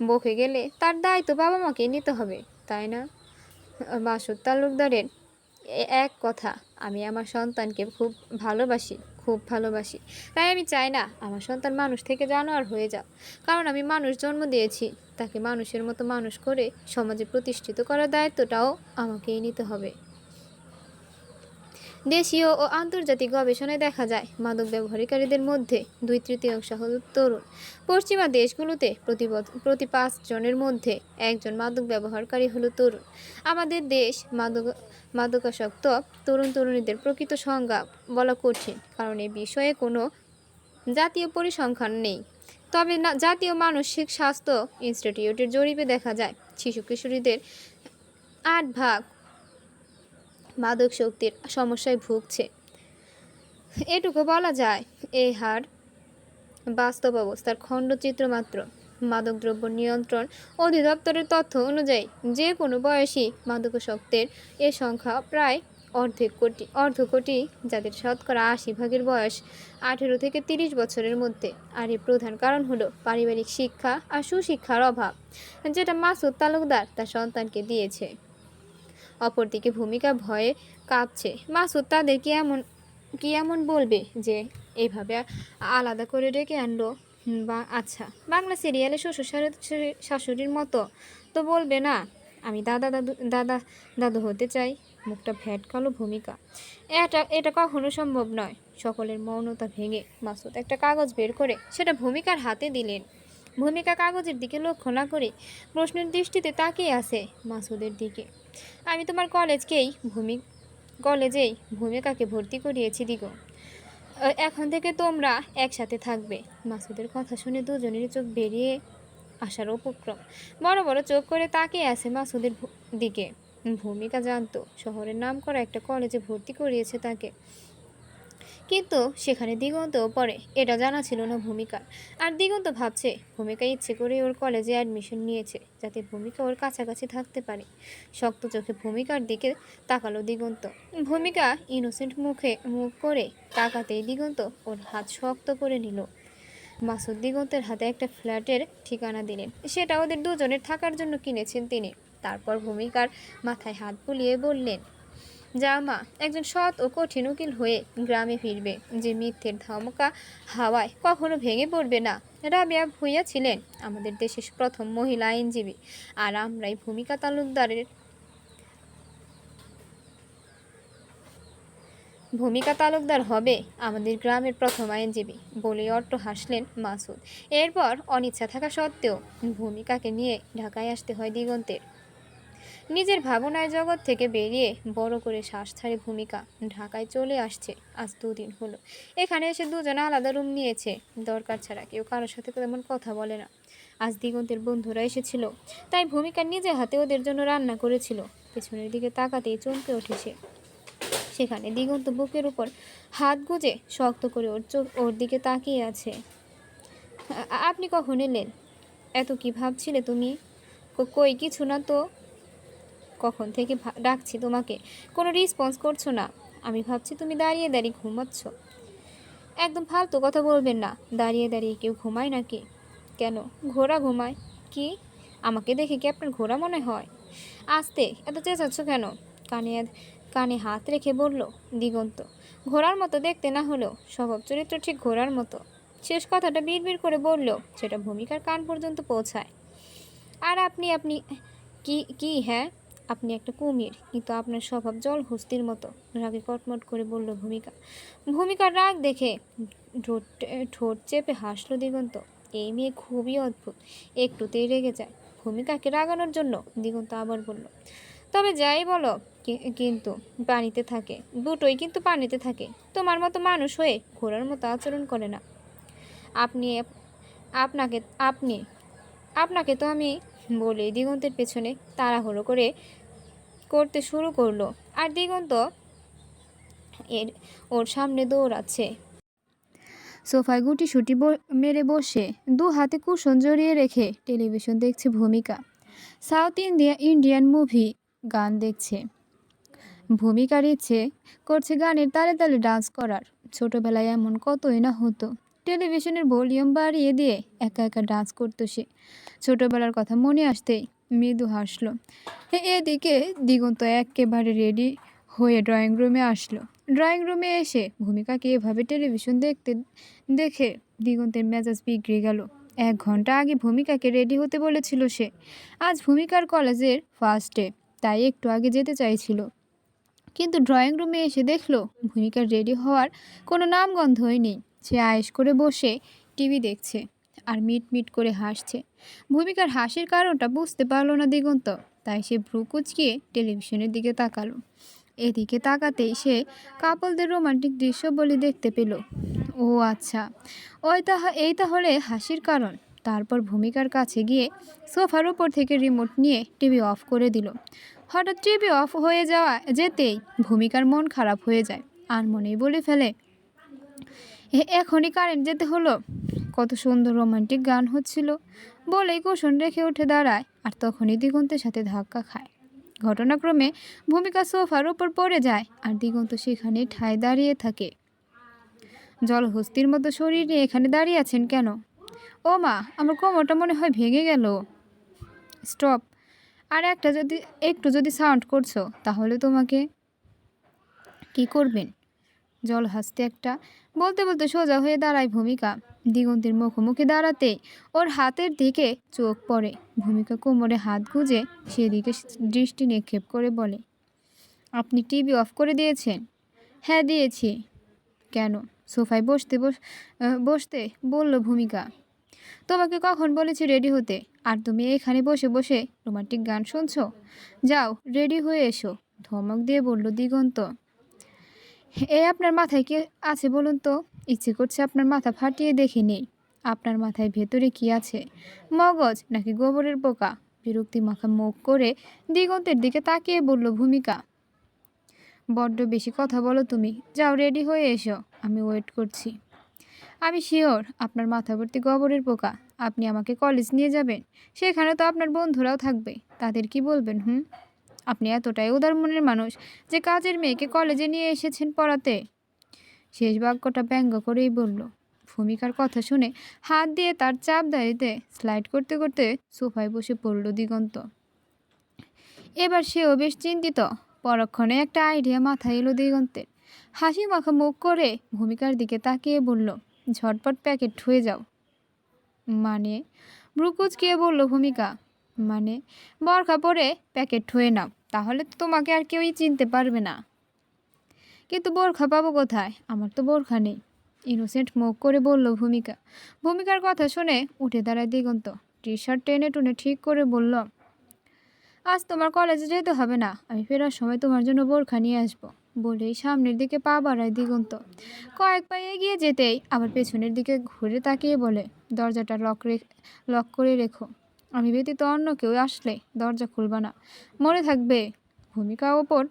বকে গেলে তার দায়িত্ব বাবা মাকে নিতে হবে, তাই না? মাসুদ তালুকদারের এক কথা, আমি আমার সন্তানকে খুব ভালোবাসি, খুব ভালোবাসি। তাই আমি চাই না আমার সন্তান মানুষ থেকে জানোয়ার হয়ে যাক। কারণ আমি মানুষ জন্ম দিয়েছি, তাকে মানুষের মতো মানুষ করে সমাজে প্রতিষ্ঠিত করার দায়িত্বটাও আমাকেই নিতে হবে। দেশীয় ও আন্তর্জাতিক গবেষণায় দেখা যায় মাদক ব্যবহারকারীদের মধ্যে 2/3 হল তরুণ। পশ্চিমা দেশগুলোতে প্রতি 5 জনের মধ্যে 1 জন মাদক ব্যবহারকারী হলো তরুণ। আমাদের দেশ মাদকাসক্ত তরুণ তরুণীদের প্রকৃত সংজ্ঞা বলা কঠিন, কারণ এই বিষয়ে কোনো জাতীয় পরিসংখ্যান নেই। তবে জাতীয় মানসিক স্বাস্থ্য ইনস্টিটিউটের জরিপে দেখা যায় শিশু কিশোরীদের 8 ভাগ মাদক শক্তির সমস্যায় ভুগছে। এটুকু বলা যায় এই হার বাস্তব অবস্থার খণ্ডচিত্র মাত্র। মাদকদ্রব্য নিয়ন্ত্রণ অধিদপ্তরের তথ্য অনুযায়ী যে কোনো বয়সী মাদকাসক্তের এ সংখ্যা প্রায় অর্ধ কোটি, যাদের শতকরা 80 ভাগের বয়স 18 থেকে 30 বছরের মধ্যে। আর এর প্রধান কারণ হলো পারিবারিক শিক্ষা আর সুশিক্ষার অভাব, যেটা মাসুদ তালুকদার তার সন্তানকে দিয়েছে। অপরদিকে ভূমিকা ভয়ে কাঁপছে। মাসুদ তাদের কি এমন বলবে যে এইভাবে আলাদা করে ডেকে আনলো? বা আচ্ছা, বাংলা সিরিয়ালে শ্বশুর শাশুড়ির মতো তো বলবে না আমি দাদু হতে চাই। মুখটা ভ্যাটকালো ভূমিকা। এটা কখনো সম্ভব নয়। সকলের মৌনতা ভেঙে মাসুদ একটা কাগজ বের করে সেটা ভূমিকার হাতে দিলেন। ভূমিকা কাগজের দিকে লক্ষ্য না করে প্রশ্নের দৃষ্টিতে তাকিয়ে আছে মাসুদের দিকে। আমি তোমার কলেজেই ভূমিকাকে ভর্তি করিয়েছি দিগো। এখন থেকে তোমরা একসাথে থাকবে। মাসুদের কথা শুনে দুজনেরই চোখ বেরিয়ে আসার উপক্রম। বড় বড় চোখ করে তাকিয়ে আছে মাসুদের দিকে। ভূমিকা জানতো শহরের নামকরা একটা কলেজে ভর্তি করিয়েছে তাকে, কিন্তু সেখানে দিগন্তও পড়ে, এটা জানা ছিল না ভূমিকার। আর দিগন্ত ভাবছে ভূমিকা ইচ্ছে করে ওর কলেজে অ্যাডমিশন নিয়েছে যাতে ভূমিকা ওর কাছাকাছি থাকতে পারে। শক্ত চোখে ভূমিকার দিকে তাকালো দিগন্ত। ভূমিকা ইনোসেন্ট মুখ করে তাকাতেই দিগন্ত ওর হাত শক্ত করে নিল। মাসুদ দিগন্তের হাতে একটা ফ্ল্যাটের ঠিকানা দিলেন। সেটা ওদের দুজনের থাকার জন্য কিনেছেন তিনি। তারপর ভূমিকার মাথায় হাত বুলিয়ে বললেন, জামা একজন সৎ ও কঠিন উকিল হয়ে গ্রামে ফিরবে, যে মিথ্যের ধামকা হাওয়ায় কখনো ভেঙে পড়বে না। রাবিয়া ভূঁইয়া ছিলেন আমাদের দেশের প্রথম মহিলা আইনজীবী, আর আমরাই ভূমিকা তালুকদার হবে আমাদের গ্রামের প্রথম আইনজীবী বলে অট্ট হাসলেন মাসুদ। এরপর অনিচ্ছা থাকা সত্ত্বেও ভূমিকাকে নিয়ে ঢাকায় আসতে হয় দিগন্তের। নিজের ভাবনার জগৎ থেকে বেরিয়ে বড় করে শ্বাস ছাড়ে ভূমিকা। ঢাকায় চলে আসছে আজ 2 দিন হলো। এখানে এসে দুজনে আলাদা রুম নিয়েছে। দরকার ছাড়া কেউ কারোর সাথে তেমন কথা বলে না। আজ দিগন্তের বন্ধুরা এসেছিল, তাই ভূমিকা নিজে হাতে ওদের জন্য রান্না করেছিল। পেছনের দিকে তাকাতেই চমকে উঠেছে। সেখানে দিগন্ত বুকের উপর হাত গুজে শক্ত করে ওর দিকে তাকিয়ে আছে। আপনি কখন এলেন? এত কি ভাবছিলে তুমি? কই কিছু না তো। কখন থেকে ডাকছি তোমাকে, কোনো রেসপন্স করছো না। আমি ভাবছি তুমি দাঁড়িয়ে দাঁড়িয়ে ঘুমাচ্ছ। একদম ফালতু কথা বলবেন না। দাঁড়িয়ে দাঁড়িয়ে কেউ ঘুমায় নাকি? কেন, ঘোড়া ঘুমায়। কি, আমাকে দেখে কি আপনার ঘোড়া মনে হয়? আস্তে এত চেঁচাচ্ছ কেন? কানে হাত রেখে বলল দিগন্ত। ঘোড়ার মতো দেখতে না হলেও স্বভাব চরিত্র ঠিক ঘোড়ার মতো। শেষ কথাটা বিড়বিড় করে বলল, সেটা ভূমিকার কান পর্যন্ত পৌঁছায়। আর আপনি কি হ্যাঁ, আপনি একটা কুমির, কিন্তু আপনার স্বভাব জলহস্তির মতো। রাগে কটমট করে বলল ভূমিকা। ভূমিকার রাগ দেখে ঠোঁট চেপে হাসলো দিগন্ত। এই মেয়ে খুবই অদ্ভুত, একটুতেই রেগে যায়। ভূমিকাকে রাগানোর জন্য দিগন্ত আবার বলল, তবে যাই বলো কিন্তু পানিতে থাকে, দুটোই কিন্তু পানিতে থাকে। তোমার মতো মানুষ হয়ে ঘোড়ার মতো আচরণ করে না। আপনাকে তো আমি বলে দিগন্তের পেছনে তাড়াহুড়ো করতে শুরু করলো। আর দিগন্ত ওর সামনে দৌড়াচ্ছে। সোফায় গুটিসুটি মেরে বসে 2 হাতে কুশন জড়িয়ে রেখে টেলিভিশন দেখছে ভূমিকা। সাউথ ইন্ডিয়ান মুভি গান দেখছে। ভূমিকার ইচ্ছে করছে গানের তালে তালে ডান্স করার। ছোটবেলায় এমন কতই না হতো। টেলিভিশনের ভলিউম বাড়িয়ে দিয়ে একা একা ডান্স করতো সে। ছোটবেলার কথা মনে আসতেই মৃদু হাসলো। এদিকে দিগন্ত একেবারে রেডি হয়ে ড্রয়িং রুমে আসলো। ড্রয়িং রুমে এসে ভূমিকাকে এভাবে টেলিভিশন দেখতে দেখে দিগন্তের মেজাজ বিগড়ে গেল। 1 ঘন্টা আগে ভূমিকাকে রেডি হতে বলেছিল সে। আজ ভূমিকার কলেজের ফার্স্ট ডে, তাই একটু আগে যেতে চাইছিল। কিন্তু ড্রয়িং রুমে এসে দেখলো ভূমিকার রেডি হওয়ার কোনো নামগন্ধই নেই। সে আয়েশ করে বসে টিভি দেখছে আর মিট মিট করে হাসছে। ভূমিকার হাসির কারণটা বুঝতে পারলো না দিগন্ত, তাই সে ভ্রু কুঁচকিয়ে টেলিভিশনের দিকে তাকালো। এদিকে তাকাতেই সে কাপলদের রোমান্টিক দৃশ্য বলে দেখতে পেল। ও আচ্ছা, এই তাহলে হাসির কারণ। তারপর ভূমিকার কাছে গিয়ে সোফার উপর থেকে রিমোট নিয়ে টিভি অফ করে দিল। হঠাৎ টিভি অফ হয়ে যেতেই ভূমিকার মন খারাপ হয়ে যায় আর মনেই বলে ফেলে, এখনই কারেন্ট যেতে হলো। কত সুন্দর রোমান্টিক গান হচ্ছিল বলেই কুশন রেখে উঠে দাঁড়ায়, আর তখনই দিগন্তের সাথে ধাক্কা খায়। ঘটনাক্রমে ভূমিকা সোফার উপর পড়ে যায় আর দিগন্ত সেখানে ঠায় দাঁড়িয়ে থাকে। জলহস্তির মতো শরীর নিয়ে এখানে দাঁড়িয়ে আছেন কেন? ও মা, আমার কোমরটা মনে হয় ভেঙে গেল। স্টপ। আর একটু যদি সাউন্ড করছো তাহলে তোমাকে কি করবেন? জলহস্তি একটা বলতে বলতে সোজা হয়ে দাঁড়ায় ভূমিকা। দিগন্তের মুখোমুখি দাঁড়াতেই ওর হাতের দিকে চোখ পড়ে। ভূমিকা কোমরে হাত গুজে সেদিকে দৃষ্টি নিক্ষেপ করে বলে, আপনি টিভি অফ করে দিয়েছেন? হ্যাঁ দিয়েছি। কেন? সোফায় বসতে বলল ভূমিকা। তোমাকে কখন বলেছি রেডি হতে, আর তুমি এখানে বসে বসে রোমান্টিক গান শুনছো? যাও রেডি হয়ে এসো, ধমক দিয়ে বলল দিগন্ত। আপনার মাথায় কি আছে বলুন তো? ইচ্ছে করছে আপনার মাথা ফাটিয়ে দেখে নেই। আপনার মাথায় ভেতরে কি আছে, মগজ নাকি গোবরের পোকা? বিরক্তি মাখা মুখ করে দিগন্তের দিকে তাকিয়ে বলল ভূমিকা। বড্ড বেশি কথা বলো তুমি। যাও রেডি হয়ে এসো, আমি ওয়েট করছি। আমি শিওর আপনার মাথা ভর্তি গোবরের পোকা। আপনি আমাকে কলেজ নিয়ে যাবেন, সেখানে তো আপনার বন্ধুরাও থাকবে, তাদের কি বলবেন? আপনি এতটাই উদার মনের মানুষ যে কাজের মেয়েকে কলেজে নিয়ে এসেছেন পড়াতে? শেষ বাক্যটা ব্যঙ্গ করেই বলল। ভূমিকার কথা শুনে হাত দিয়ে তার চাপ দাঁড়িতে স্লাইড করতে করতে সোফায় বসে পড়ল দিগন্ত। এবার সেও বেশ চিন্তিত। পরক্ষণে একটা আইডিয়া মাথায় এলো দিগন্তের। হাসি মাখা মুখ করে ভূমিকার দিকে তাকিয়ে বলল, ঝটপট প্যাকেট হয়ে যাও। মানে? ভ্রুকুচকিয়ে বলল ভূমিকা। মানে বরখা পরে প্যাকেট হয়ে নাও, তাহলে তো তোমাকে আর কেউই চিনতে পারবে না। কিন্তু বোরখা পাবো কোথায়? আমার তো বোরখা নেই। ইনোসেন্ট মুখ করে বলল ভূমিকা। ভূমিকার কথা শুনে উঠে দাঁড়ায় দিগন্ত। টি শার্ট টেনে টুনে ঠিক করে বলল, আজ তোমার কলেজে যেতে হবে না, আমি ফেরার সময় তোমার জন্য বোরখা নিয়ে আসবো। বলেই সামনের দিকে পা বাড়ায় দিগন্ত। কয়েক পা এগিয়ে যেতেই আবার পেছনের দিকে ঘুরে তাকিয়ে বলে, দরজাটা লক করে রেখো। আমি ব্যতীত অন্য কেউ আসলে দরজা খুলবা না, মনে থাকবে। ভূমিকা ওপর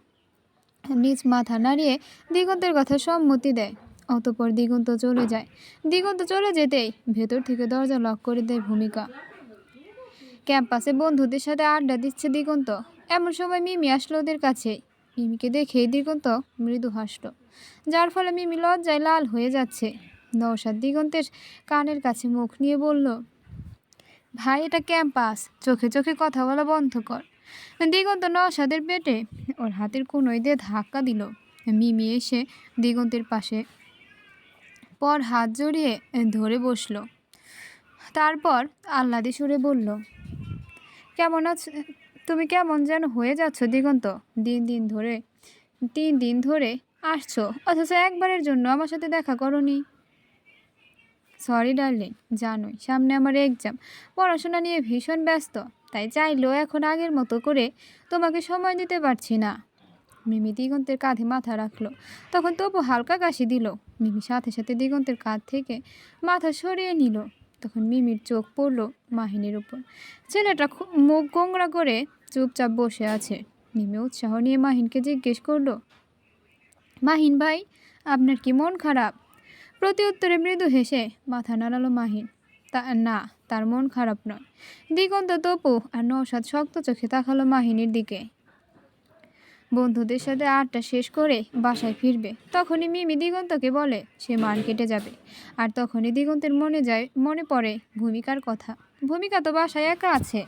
নিজ মাথা নাড়িয়ে দিগন্তের কথা সম্মতি দেয়। অতঃপর দিগন্ত চলে যায়। দিগন্ত চলে যেতেই ভেতর থেকে দরজা লক করে দেয় ভূমিকা। ক্যাম্পাসে বন্ধুদের সাথে আড্ডা দিচ্ছে দিগন্ত। এমন সময় মিমি আসলো ওদের কাছে। মিমিকে দেখেই দিগন্ত মৃদু হাসল, যার ফলে মিমি লজ্জায় লাল হয়ে যাচ্ছে। নওশাদ দিগন্তের কানের কাছে মুখ নিয়ে বলল, ভাই এটা ক্যাম্পাস, চোখে চোখে কথা বলা বন্ধ কর। দিগন্ত নওশাদের পেটে ওর হাতের কোনোই দিয়ে ধাক্কা দিল। মিমি এসে দিগন্তের পাশে পর হাত জড়িয়ে ধরে বসল। তারপর আহ্লাদে সুরে বলল, কেমন আছো তুমি? কেমন যেন হয়ে যাচ্ছ দিগন্ত। 3 দিন ধরে আসছো, অথচ একবারের জন্য আমার সাথে দেখা করনি। সরি ডার্লিং, জানোই সামনে আমার এক্সাম, পড়াশোনা নিয়ে ভীষণ ব্যস্ত, তাই চাইলেও এখন আগের মতো করে তোমাকে সময় দিতে পারছি না। মিমি দিগন্তের কাঁধে মাথা রাখলো। তখন তবু হালকা কাশি দিল। মিমি সাথে সাথে দিগন্তের কাঁধ থেকে মাথা সরিয়ে নিল। তখন মিমির চোখ পড়ল মাহিনের উপর। ছেলেটা মুখ গোংরা করে চুপচাপ বসে আছে। মিমি উৎসাহ নিয়ে মাহিনকে জিজ্ঞেস করলো, মাহিন ভাই, আপনার কি মন খারাপ? প্রতি উত্তরে মৃদু হেসে মাথা নাড়ালো মাহিন। না, তার মন খারাপ নয়। দিগন্ত, তপু আর নওশাদ শক্ত চোখে তাকালো মাহিনের দিকে। বন্ধুদের সাথে আড্ডা শেষ করে বাসায় ফিরবে। তখনই মিমি দিগন্তকে বলে সে মার্কেটে যাবে। আর তখনই দিগন্তের মনে পড়ে ভূমিকার কথা। ভূমিকা তো বাসায় একা আছে,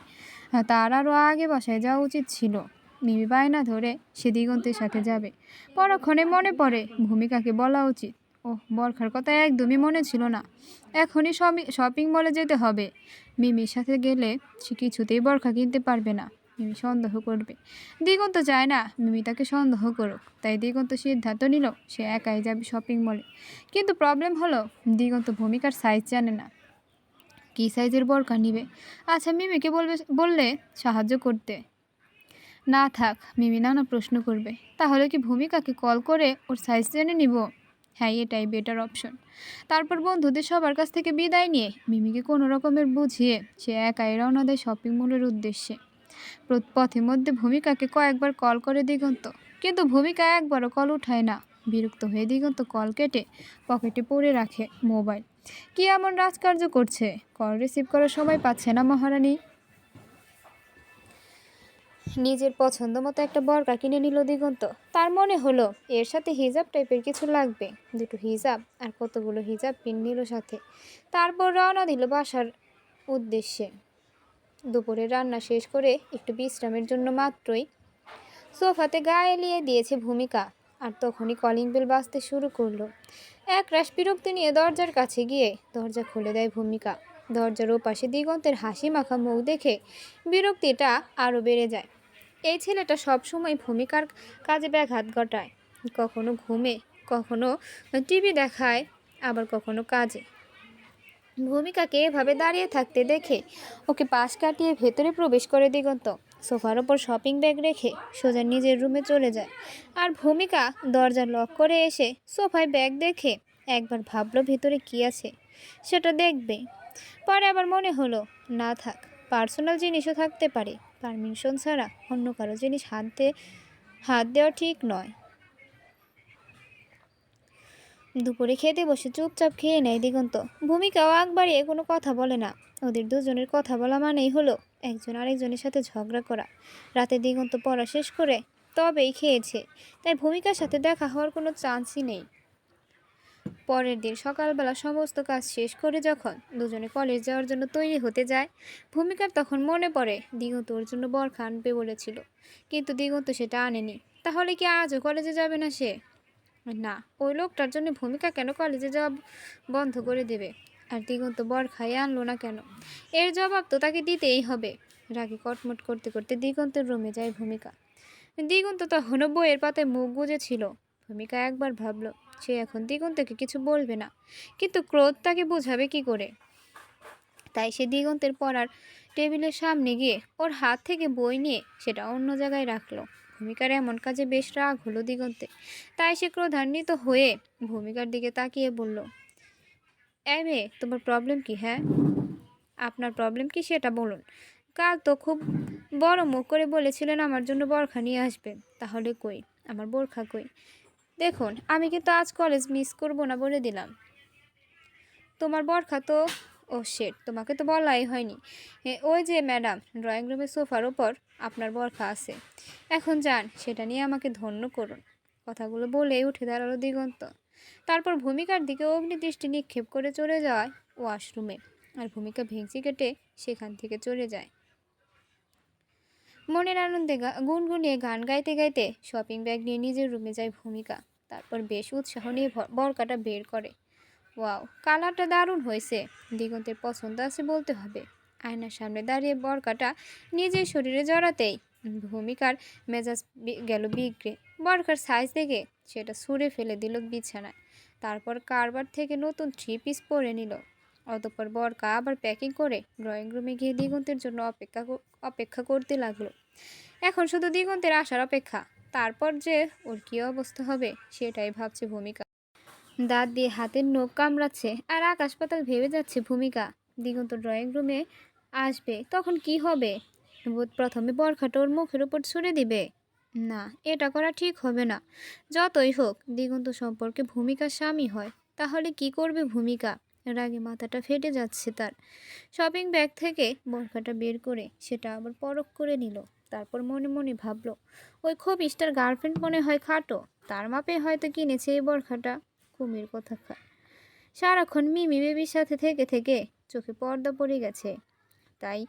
তার আরও আগে বাসায় যাওয়া উচিত ছিল। মিমি বায়না ধরে সে দিগন্তের সাথে যাবে। পরক্ষণে মনে পড়ে ভূমিকাকে বলা উচিত। ওহ, বরখার কথা একদমই মনে ছিল না। এখনই শপিং মলে যেতে হবে। মিমির সাথে গেলে সে কিছুতেই বরখা কিনতে পারবে না। মিমি সন্দেহ করবে। দিগন্ত চায় না মিমি তাকে সন্দেহ করুক, তাই দিগন্ত সিদ্ধান্ত নিল সে একাই যাবে শপিং মলে। কিন্তু প্রবলেম হলো দিগন্ত ভূমিকার সাইজ জানে না। কী সাইজের বরখা নিবে? আচ্ছা, মিমিকে বললে সাহায্য করতে। না থাক, মিমি নানা প্রশ্ন করবে। তাহলে কি ভূমিকাকে কল করে ওর সাইজ জেনে নিব? হ্যাঁ, এটাই বেটার অপশন। তারপর বন্ধুদের সবার কাছ থেকে বিদায় নিয়ে মিমিকে কোনো রকমের বুঝিয়ে সে একাই রওনা দেয় শপিং মলের উদ্দেশ্যে। পথের মধ্যে ভূমিকাকে কয়েকবার কল করে দিগন্ত, কিন্তু ভূমিকা একবারও কল উঠায় না। বিরক্ত হয়ে দিগন্ত কল কেটে পকেটে পড়ে রাখে মোবাইল। কি এমন রাজকার্য করছে? কল রিসিভ করার সময় পাচ্ছে না মহারানী। নিজের পছন্দ মতো একটা বরকা কিনে নিল দিগন্ত। তার মনে হলো এর সাথে হিজাব টাইপের কিছু লাগবে। দুটো হিজাব আর কতগুলো হিজাব পিন নিল সাথে। তারপর রওনা দিল বাসার উদ্দেশ্যে। দুপুরে রান্না শেষ করে একটু বিশ্রামের জন্য মাত্রই সোফাতে গা এলিয়ে দিয়েছে ভূমিকা। আর তখনই কলিং বেল বাজতে শুরু করলো। একরাশ বিরক্তি নিয়ে দরজার কাছে গিয়ে দরজা খুলে দেয় ভূমিকা। দরজার ওপাশে দিগন্তের হাসি মাখা মুখ দেখে বিরক্তিটা আরও বেড়ে যায়। এই ছেলেটা সবসময় ভূমিকার কাজে ব্যাঘাত ঘটায়। কখনো ঘুমে, কখনো টিভি দেখায়, আবার কখনো কাজে। ভূমিকাকে এভাবে দাঁড়িয়ে থাকতে দেখে ওকে পাশ কাটিয়ে ভেতরে প্রবেশ করে দিগন্ত। সোফার ওপর শপিং ব্যাগ রেখে সোজা নিজের রুমে চলে যায়। আর ভূমিকা দরজা লক করে এসে সোফায় ব্যাগ দেখে একবার ভাবলো ভিতরে কি আছে সেটা দেখবে। পরে আবার মনে হলো না থাক, পার্সোনাল জিনিসও থাকতে পারে, পারমিশন ছাড়া অন্য কারো জিনিস হাত দেওয়া ঠিক নয়। দুপুরে খেতে বসে চুপচাপ খেয়ে নেয় দিগন্ত। ভূমিকাও আগ বাড়িয়ে কোনো কথা বলে না। ওদের দুজনের কথা বলা মানেই হলো একজন আরেকজনের সাথে ঝগড়া করা। রাতে দিগন্ত পড়া শেষ করে তবেই খেয়েছে, তাই ভূমিকার সাথে দেখা হওয়ার কোনো চান্সই নেই। পরের দিন সকালবেলা সমস্ত কাজ শেষ করে যখন দুজনে কলেজ যাওয়ার জন্য তৈরি হতে যায়, ভূমিকার তখন মনে পড়ে দিগন্ত ওর জন্য বরখা আনবে বলেছিল, কিন্তু দিগন্ত সেটা আনেনি। তাহলে কি আজও কলেজে যাবে না সে? না, ওই লোকটার জন্য ভূমিকা কেন কলেজে যাওয়া বন্ধ করে দেবে? আর দিগন্ত বরখাই আনলো না কেন? এর জবাব তো তাকে দিতেই হবে। রাগে কটমট করতে করতে দিগন্তের রুমে যায় ভূমিকা। দিগন্ত তখনও বইয়ের পাতায় মুখ গুজেছিল। ভূমিকা একবার ভাবলো সে এখন দিগন্তকে কিছু বলবে না, কিন্তু ক্রোধ তাকে বোঝাবে কি করে। তাই সে দিগন্তের পড়ার টেবিলের সামনে গিয়ে ওর হাত থেকে বই নিয়ে সেটা অন্য জায়গায় রাখলো। ভূমিকার এমন কাজে বেশ রাগ হলো দিগন্তে। তাই সে ক্রোধান্বিত হয়ে ভূমিকার দিকে তাকিয়ে বলল, এই মেয়ে, তোমার প্রবলেম কি? হ্যাঁ, আপনার প্রবলেম কি সেটা বলুন। কাল তো খুব বড় মুখ করে বলেছিলেন আমার জন্য বরখা নিয়ে আসবেন, তাহলে কই আমার বোরখা কই? দেখুন, আমি কিন্তু আজ কলেজ মিস করব না বলে দিলাম। তোমার বরখা তো, ও শেট, তোমাকে তো বলাই হয়নি। ওই যে ম্যাডাম, ড্রয়িং রুমের সোফার ওপর আপনার বরখা আছে। এখন যান, সেটা নিয়ে আমাকে ধন্য করুন। কথাগুলো বলেই উঠে দাঁড়ালো দিগন্ত। তারপর ভূমিকার দিকে অগ্নিদৃষ্টি নিক্ষেপ করে চলে যায় ওয়াশরুমে। আর ভূমিকা ভেঙচি কেটে সেখান থেকে চলে যায়। মনের আনন্দে গুনগুনিয়ে গান গাইতে গাইতে শপিং ব্যাগ নিয়ে নিজের রুমে যায় ভূমিকা। তারপর বেশ উৎসাহ নিয়ে বরকাটা বের করে। ওয়াও, কালারটা দারুণ হয়েছে। দিগন্তের পছন্দ আছে বলতে হবে। আয়নার সামনে দাঁড়িয়ে বরকাটা নিজের শরীরে জড়াতেই ভূমিকার মেজাজ গেল বিগড়ে। বরকার সাইজ দেখে সেটা ছুঁড়ে ফেলে দিল বিছানায়। তারপর কারবার থেকে নতুন 3 পিস পরে নিল। অতঃপর বরকা আবার প্যাকিং করে ড্রয়িং রুমে গিয়ে দিগন্তের জন্য অপেক্ষা করতে লাগলো। এখন শুধু দিগন্তের আসার অপেক্ষা। তারপর যে ওর কী অবস্থা হবে সেটাই ভাবছে ভূমিকা। দাঁত দিয়ে হাতের নখ কামড়াচ্ছে আর আকাশ পাতাল ভেবে যাচ্ছে ভূমিকা। দিগন্ত ড্রয়িং রুমে আসবে, তখন কি হবে? প্রথমে বরখাটা ওর মুখের উপর ছুঁড়ে দিবে? না, এটা করা ঠিক হবে না। যতই হোক দিগন্ত সম্পর্কে ভূমিকার স্বামী হয়, তাহলে কি করবে ভূমিকা? রাগে মাথাটা ফেটে যাচ্ছে তার। শপিং ব্যাগ থেকে বরখাটা বের করে সেটা আবার পরখ করে নিল। তারপর মনে মনে ভাবলো, ওই খবিশটার গার্লফ্রেন্ড মনে হয় খাটো, তার মাপে হয়তো কিনেছে এই বরখাটা। কুমির কোথাকার। সারাক্ষণ মিমি বেবির সাথে থেকে থেকে চোখে পর্দা পড়ে গেছে, তাই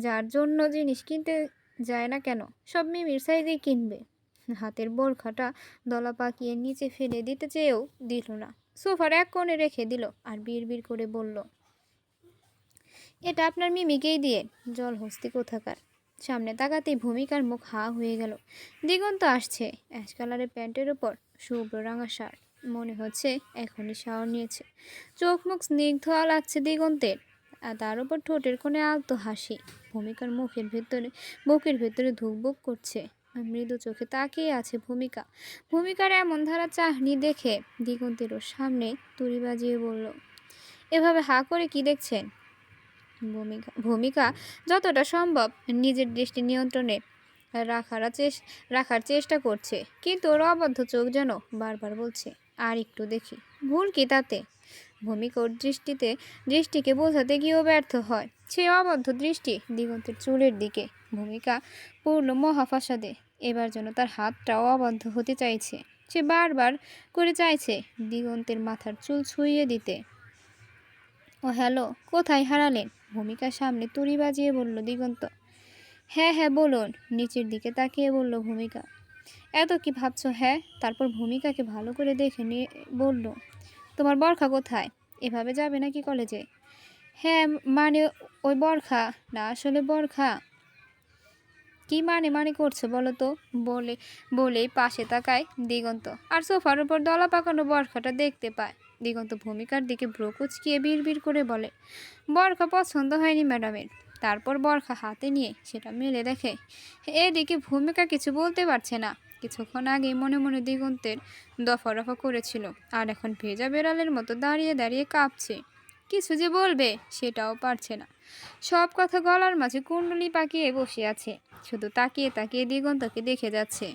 যার জন্য জিনিস কিনতে যায় না কেন সব মিমির সাইজেই কিনবে। হাতের বোরখাটা দলা পাকিয়ে নিচে ফেলে দিতে চেয়েও দিল না, সোফার এক কোণে রেখে দিল আর বিড়বিড় করে বলল, এটা আপনার মিমিকেই দিয়ে, জল হস্তি কোথাকার। সামনে তাকাতেই ভূমিকার মুখ হা হয়ে গেল। দিগন্ত আসছে, অ্যাশ কালারের প্যান্টের ওপর শুভ্র রাঙা শার্ট, মনে হচ্ছে এখনই শাওয়ার নিয়েছে। চোখ মুখ স্নিগ্ধ লাগছে দিগন্তের, আর তার উপর ঠোঁটের কোণে আলতো হাসি। ভূমিকার বুকের ভেতরে ধুকবুক করছে। মৃদু চোখে তাকিয়ে আছে ভূমিকা। ভূমিকার এমন ধারা চাহনি দেখে দিগন্তেরও সামনে তুড়ি বাজিয়ে বলল, এভাবে হা করে কি দেখছেন? ভূমিকা যতটা সম্ভব নিজের দৃষ্টি নিয়ন্ত্রণে রাখার চেষ্টা করছে, কিন্তু ওর অবদ্ধ চোখ যেন বারবার বলছে, আর একটু দেখি, ভুল কি তাতে? ভূমিকা ওর দৃষ্টিকে বোঝাতে গিয়েও ব্যর্থ হয়। সে অবদ্ধ দৃষ্টি দিগন্তের চুলের দিকে। ভূমিকা পড়ল মহাফাসাদে। এবার যেন তার হাতটাও অবদ্ধ হতে চাইছে। সে বারবার করে চাইছে দিগন্তের মাথার চুল ছুঁইয়ে দিতে। ও হ্যালো, কোথায় হারালেন? ভূমিকার সামনে তুড়ি বাজিয়ে বলল দিগন্ত। হ্যাঁ হ্যাঁ বলুন, নিচের দিকে তাকিয়ে বলল ভূমিকা। এত কি ভাবছো? হ্যাঁ। তারপর ভূমিকাকে ভালো করে দেখে নিয়ে বলল, তোমার বরখা কোথায়? এভাবে যাবে নাকি কলেজে? হ্যাঁ মানে ওই বরখা না, আসলে বরখা। কি মানে করছো বলো তো? বলেই পাশে তাকায় দিগন্ত, আর সোফার উপর দলা পাকানো বরখাটা দেখতে পায়। দিগন্ত ভূমিকার দিকে ভ্রু কুচকিয়ে বিড়বিড় করে বলে, বরখা পছন্দ হয়নি ম্যাডামের। তারপর বরখা হাতে নিয়ে সেটা মেলে দেখে। এদিকে ভূমিকা কিছু বলতে পারছে না। কিছুক্ষণ আগেই মনে মনে দিগন্তের দফা রফা করেছিল, আর এখন ভেজা বেড়ালের মতো দাঁড়িয়ে দাঁড়িয়ে কাঁপছে। কিছু যে বলবে সেটাও পারছে না। সব কথা গলার মাঝে কুণ্ডলি পাকিয়ে বসে আছে, শুধু তাকিয়ে তাকিয়ে দিগন্তকে দেখে যাচ্ছে।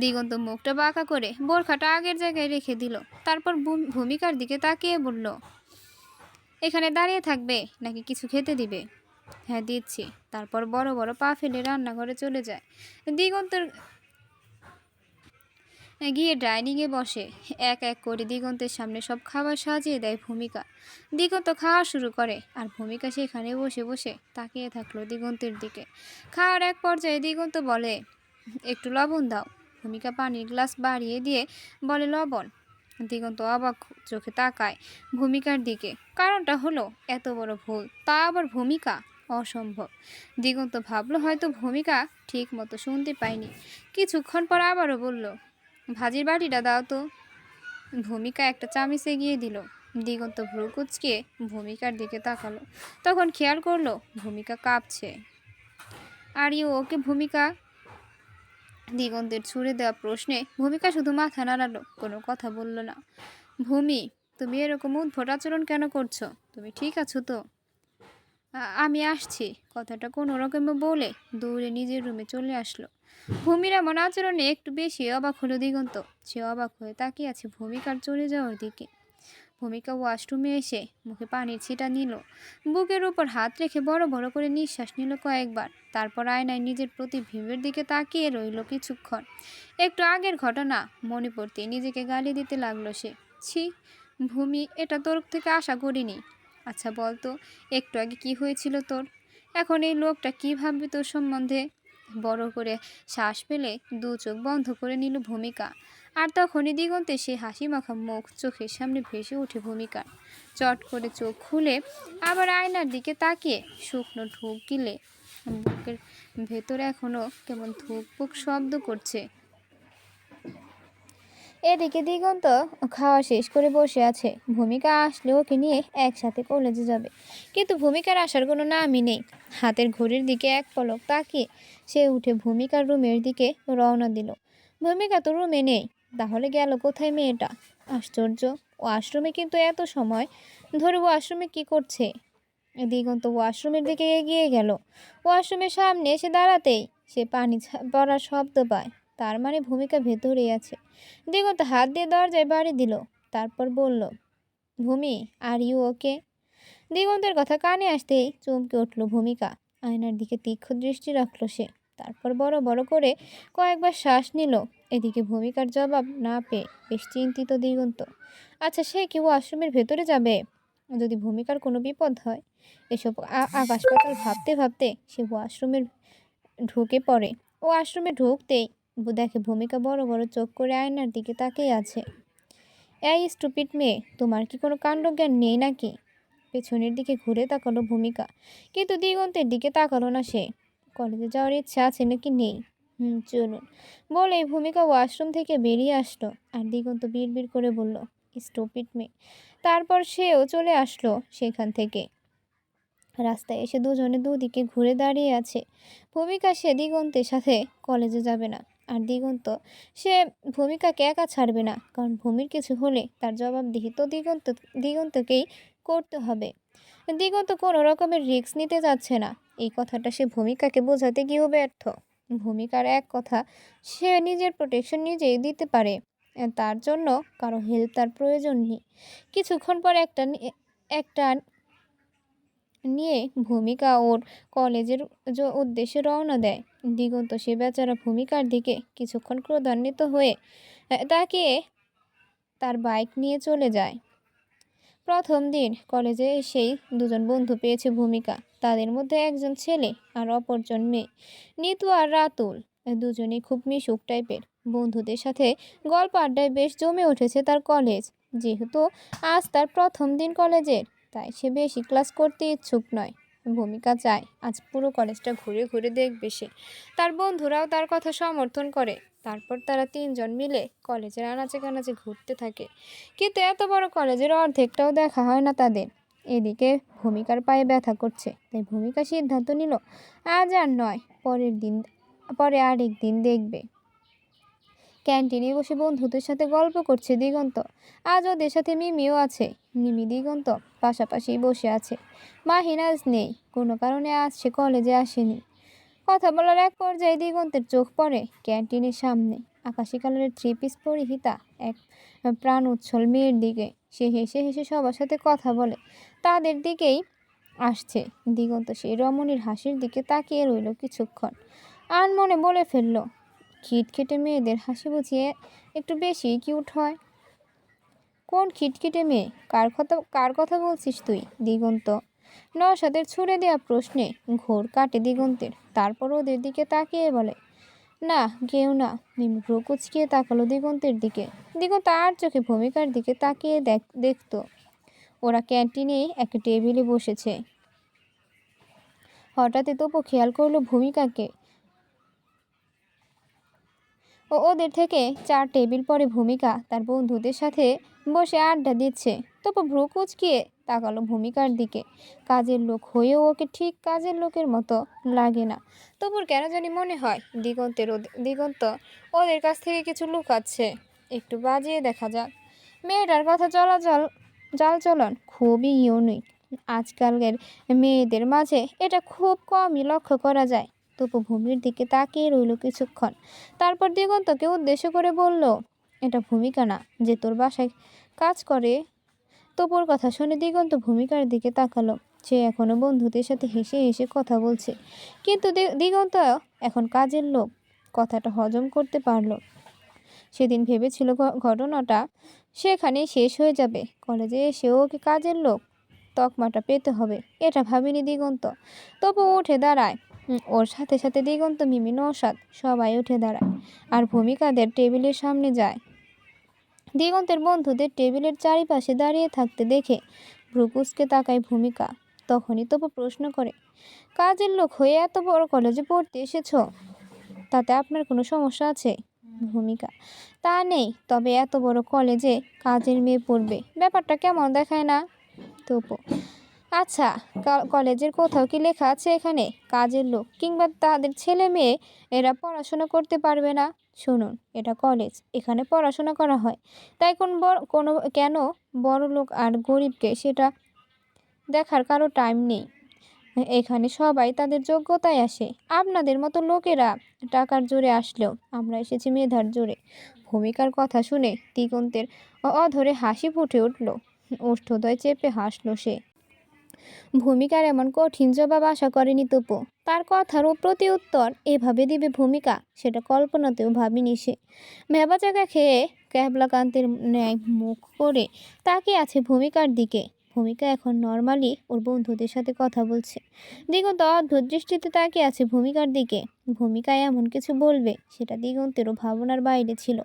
দিগন্ত মুখটা বাঁকা করে বোরখাটা আগের জায়গায় রেখে দিল। তারপর ভূমিকার দিকে তাকিয়ে বলল, এখানে দাঁড়িয়ে থাকবে নাকি কিছু খেতে দিবে? হ্যাঁ দিচ্ছি। তারপর বড় বড় পা ফেলে রান্নাঘরে চলে যায়। দিগন্তের গিয়ে ডাইনিংয়ে বসে। এক এক করে দিগন্তের সামনে সব খাবার সাজিয়ে দেয় ভূমিকা। দিগন্ত খাওয়া শুরু করে, আর ভূমিকা সেখানে বসে বসে তাকিয়ে থাকলো দিগন্তের দিকে। খাওয়ার এক পর্যায়ে দিগন্ত বলে, একটু লবণ দাও। ভূমিকা পানির গ্লাস বাড়িয়ে দিয়ে বলে, লবণ? দিগন্ত অবাক চোখে তাকায় ভূমিকার দিকে। কারণটা হলো এত বড় ভুল, তা আবার ভূমিকা? অসম্ভব। দিগন্ত ভাবলো হয়তো ভূমিকা ঠিক মতো শুনতে পায়নি। কিছুক্ষণ পর আবারও বলল, ভাজির বাটিটা দাও তো। ভূমিকা একটা চামচ এগিয়ে দিল। দিগন্ত ভ্রু কুচকিয়ে ভূমিকার দিকে তাকালো। তখন খেয়াল করলো ভূমিকা কাঁপছে। আর ইউ ওকে ভূমিকা? দিগন্তের ছুড়ে দেওয়া প্রশ্নে ভূমিকা শুধু মাথা নাড়ালো, কোনো কথা বলল না। ভূমি, তুমি এরকম উদ্ভট আচরণ কেন করছো? তুমি ঠিক আছো তো? আমি আসছি, কথাটা কোনো রকমে বলে দৌড়ে নিজের রুমে চলে আসলো। ভূমির এমন আচরণে একটু বেশি অবাক হলো দিগন্ত। সে অবাক হয়ে তাকিয়ে আছে ভূমিকার চলে যাওয়ার দিকে। ভূমিকা ওয়াশরুমে এসে মুখে পানির ছিটা নিল, বুকের উপর হাত রেখে বড় বড় করে নিঃশ্বাস নিল কয়েকবার। তারপর আয়নায় নিজের প্রতিবিম্বের দিকে তাকিয়ে রইল কিছুক্ষণ। একটু আগের ঘটনা মনে পড়তেই নিজেকে গালি দিতে লাগলো সে। ছি ভূমি, এটা তোর থেকে আশা করিনি। আচ্ছা বলতো, একটু আগে কি হয়েছিল তোর? এখন এই লোকটা কী ভাববে তোর সম্বন্ধে? বড় করে শ্বাস ফেলে দু চোখ বন্ধ করে নিল ভূমিকা। আর তখনই দিগন্তে সে হাসি মাখা মুখ চোখের সামনে ভেসে ওঠে ভূমিকার। চট করে চোখ খুলে আবার আয়নার দিকে তাকিয়ে শুকনো ঢুক গিলে বুকের ভেতরে এখনও কেমন ধুকপুক শব্দ করছে। এদিকে দিগন্ত খাওয়া শেষ করে বসে আছে। ভূমিকা আসলে ওকে নিয়ে একসাথে কলেজে যাবে, কিন্তু ভূমিকার আসার কোনো নামই নেই। হাতের ঘড়ির দিকে এক পলক তাকিয়ে সে উঠে ভূমিকার রুমের দিকে রওনা দিল। ভূমিকা তো রুমে নেই, তাহলে গেল কোথায় মেয়েটা? আশ্চর্য, ওয়াশরুমে, কিন্তু এত সময় ধরে ওয়াশরুমে কি করছে? দিগন্ত ওয়াশরুমের দিকে এগিয়ে গেল। ওয়াশরুমের সামনে এসে দাঁড়াতেই সে পানি পড়ার শব্দ পায়। তার মানে ভূমিকা ভেতরেই আছে। দিগন্ত হাত দিয়ে দরজায় বাড়ি দিল, তারপর বলল, ভূমি, আর ইউ ওকে? দিগন্তের কথা কানে আসতেই চমকে উঠল ভূমিকা। আয়নার দিকে তীক্ষ্ণ দৃষ্টি রাখলো সে। তারপর বড় বড় করে কয়েকবার শ্বাস নিল। এদিকে ভূমিকার জবাব না পেয়ে বেশ চিন্তিত দিগন্ত। আচ্ছা, সে কি ওয়াশরুমের ভেতরে যাবে? যদি ভূমিকার কোনো বিপদ হয়? এসব আকাশ পাতাল ভাবতে ভাবতে সে ওয়াশরুমের ঢুকে পড়ে। ওয়াশরুমে ঢুকতেই দেখে ভূমিকা বড় বড় চোখ করে আয়নার দিকে তাকিয়ে আছে। এই স্টুপিড মেয়ে, তোমার কি কোনো কাণ্ডজ্ঞান নেই নাকি? পেছনের দিকে ঘুরে তাকালো ভূমিকা, কিন্তু দিগন্তের দিকে তাকালো না সে। কলেজে যাওয়ার ইচ্ছা আছে নাকি নেই? চলুন, বলেই ভূমিকা ওয়াশরুম থেকে বেরিয়ে আসলো। আর দিগন্ত বিড়বিড় করে বলল, স্টুপিড মেয়ে। তারপর সেও চলে আসলো সেখান থেকে। রাস্তায় এসে দুজনে দুদিকে ঘুরে দাঁড়িয়ে আছে। ভূমিকা সে দিগন্তের সাথে কলেজে যাবে না, আর দিগন্ত সে ভূমিকাকে একা ছাড়বে না, কারণ ভূমির কিছু হলে তার জবাবদিহি তো দিগন্তকেই করতে হবে। দিগন্ত কোনো রকমের রিস্ক নিতে যাচ্ছে না, এই কথাটা সে ভূমিকাকে বোঝাতে গিয়েও ব্যর্থ। ভূমিকার এক কথা, সে নিজের প্রোটেকশন নিজেই দিতে পারে, তার জন্য কারো হেল্প তার প্রয়োজন নেই। কিছুক্ষণ পর একটা নিয়ে ভূমিকা ওর কলেজের উদ্দেশ্যে রওনা দেয়। দিগন্ত সে বেচারা ভূমিকার দিকে কিছুক্ষণ ক্রোধান্বিত হয়ে তাকিয়ে তার বাইক নিয়ে চলে যায়। প্রথম দিন কলেজে এসেই দুজন বন্ধু পেয়েছে ভূমিকা। তাদের মধ্যে একজন ছেলে আর অপরজন মেয়ে, নিতু আর রাতুল। দুজনেই খুব মিশুক টাইপের। বন্ধুদের সাথে গল্প আড্ডায় বেশ জমে উঠেছে তার কলেজ। যেহেতু আজ তার প্রথম দিন কলেজের, তাই সে বেশি ক্লাস করতে ইচ্ছুক নয়। ভূমিকা চায় আজ পুরো কলেজটা ঘুরে ঘুরে দেখবে সে। তার বন্ধুরাও তার কথা সমর্থন করে। তারপর তারা তিনজন মিলে কলেজের আনাচে কানাচে ঘুরতে থাকে, কিন্তু এত বড় কলেজের অর্ধেকটাও দেখা হয় না তাদের। এদিকে ভূমিকার পায়ে ব্যথা করছে, তাই ভূমিকা সিদ্ধান্ত নিল আজ আর নয়, পরে আরেক দিন দেখবে। ক্যান্টিনে বসে বন্ধুদের সাথে গল্প করছে দিগন্ত। আজ ওদের সাথে মিমিও আছে। মিমি দিগন্ত পাশাপাশি বসে আছে। মাহিন আজ নেই, কোনো কারণে আজ সে কলেজে আসেনি। কথা বলার এক পর্যায়ে দিগন্তের চোখ পড়ে ক্যান্টিনের সামনে আকাশি কালারের থ্রি পিস পরিহিতা এক প্রাণ উচ্ছল মেয়ের দিকে। সে হেসে হেসে সবার সাথে কথা বলে, তাদের দিকেই আসছে। দিগন্ত সেই রমণীর হাসির দিকে তাকিয়ে রইল কিছুক্ষণ। আনমনে বলে ফেলল, খিটখিটে মেয়েদের হাসি বুঝিয়ে একটু বেশি কিউট হয়। কোন খিটখিটে মেয়ে? কার কথা বলছিস তুই? দিগন্ত নওশাদের ছুড়ে দেওয়া প্রশ্নে ঘোর কাটে দিগন্তের। তারপর ওদের দিকে তাকিয়ে বলে, না, কেউ না। মিমি ভ্রু কুচকিয়ে তাকালো দিগন্তের দিকে। দিগন্ত আর চোখে ভূমিকার দিকে তাকিয়ে দেখতো। ওরা ক্যান্টিনে একটা টেবিলে বসেছে। হঠাৎই তপু খেয়াল করলো ভূমিকাকে। ওদের থেকে 4 টেবিল পরে ভূমিকা তার বন্ধুদের সাথে বসে আড্ডা দিচ্ছে। তপু ভ্রু কুচকিয়ে তাকালো ভূমিকার দিকে। কাজের লোক হয়েও ওকে ঠিক কাজের লোকের মতো লাগে না। তপুর কেন জানি মনে হয় দিগন্ত ওদের কাছ থেকে কিছু লুকাচ্ছে। একটু বাজিয়ে দেখা যাক। মেয়েটার কথা চালচলন খুবই ইউনিক। আজকালকার মেয়েদের মাঝে এটা খুব কমই লক্ষ্য করা যায়। তপু ভূমির দিকে তাকিয়ে রইল কিছুক্ষণ। তারপর দিগন্তকে উদ্দেশ্য করে বলল, এটা ভূমিকা না যে তোর বাসায় কাজ করে? তপুর কথা শুনে দিগন্ত ভূমিকার দিকে তাকালো। সে এখনো বন্ধুদের সাথে হেসে হেসে কথা বলছে, কিন্তু দিগন্ত এখন কাজের লোক কথাটা হজম করতে পারল। সেদিন ভেবেছিল ঘটনাটা সেখানেই শেষ হয়ে যাবে। কলেজে এসেও ওকে কাজের লোক তকমাটা পেতে হবে, এটা ভাবেনি দিগন্ত। তবু উঠে দাঁড়ায়। ওর সাথে সাথে দিগন্ত, মিমি, নওশাদ সবাই উঠে দাঁড়ায় আর ভূমিকাদের টেবিলের সামনে যায়। দিগন্তের বন্ধুদের টেবিলের চারিপাশে দাঁড়িয়ে থাকতে দেখে ভ্রুকুচকে তাকায় ভূমিকা। তখনই তবু প্রশ্ন করে, কাজের লোক হয়ে এত বড় কলেজে পড়তে এসেছো, তাতে আপনার কোনো সমস্যা আছে? ভূমিকা, তা নেই, তবে এত বড় কলেজে কাজের মেয়ে পড়বে, ব্যাপারটা কেমন দেখায় না? তপু, আচ্ছা, কলেজের কোথাও কি লেখা আছে এখানে কাজের লোক কিংবা তাদের ছেলে মেয়ে এরা পড়াশোনা করতে পারবে না? শুনুন, এটা কলেজ, এখানে পড়াশোনা করা হয়। তাই কেন বড় লোক আর গরিবকে সেটা দেখার কারো টাইম নেই। এখানে সবাই তাদের যোগ্যতায় আসে। আপনাদের মতো লোকেরা টাকার জোরে আসলেও আমরা এসেছি মেধার জোরে। ভূমিকার কথা শুনে দিগন্তের অধরে হাসি ফুটে উঠল। ওষ্ঠদয় চেপে হাসল সে। ভূমিকার এমন কঠিন জবাব আশা করেনি তপু। তার কথার প্রতি উত্তর এভাবে দিবে ভূমিকা, সেটা কল্পনাতেও ভাবিনি সে। ভেবাচাকা খেয়ে ক্যাবলাকান্তের ন্যায় মুখ করে তাকিয়ে আছে ভূমিকার দিকে। ভূমিকা এখন নর্মালি ওর বন্ধুদের সাথে কথা বলছে। দিগন্ত অদ্ভুত দৃষ্টিতে তাকিয়ে আছে ভূমিকার দিকে। ভূমিকা এমন কিছু বলবে সেটা দিগন্তেরও ভাবনার বাইরে ছিল।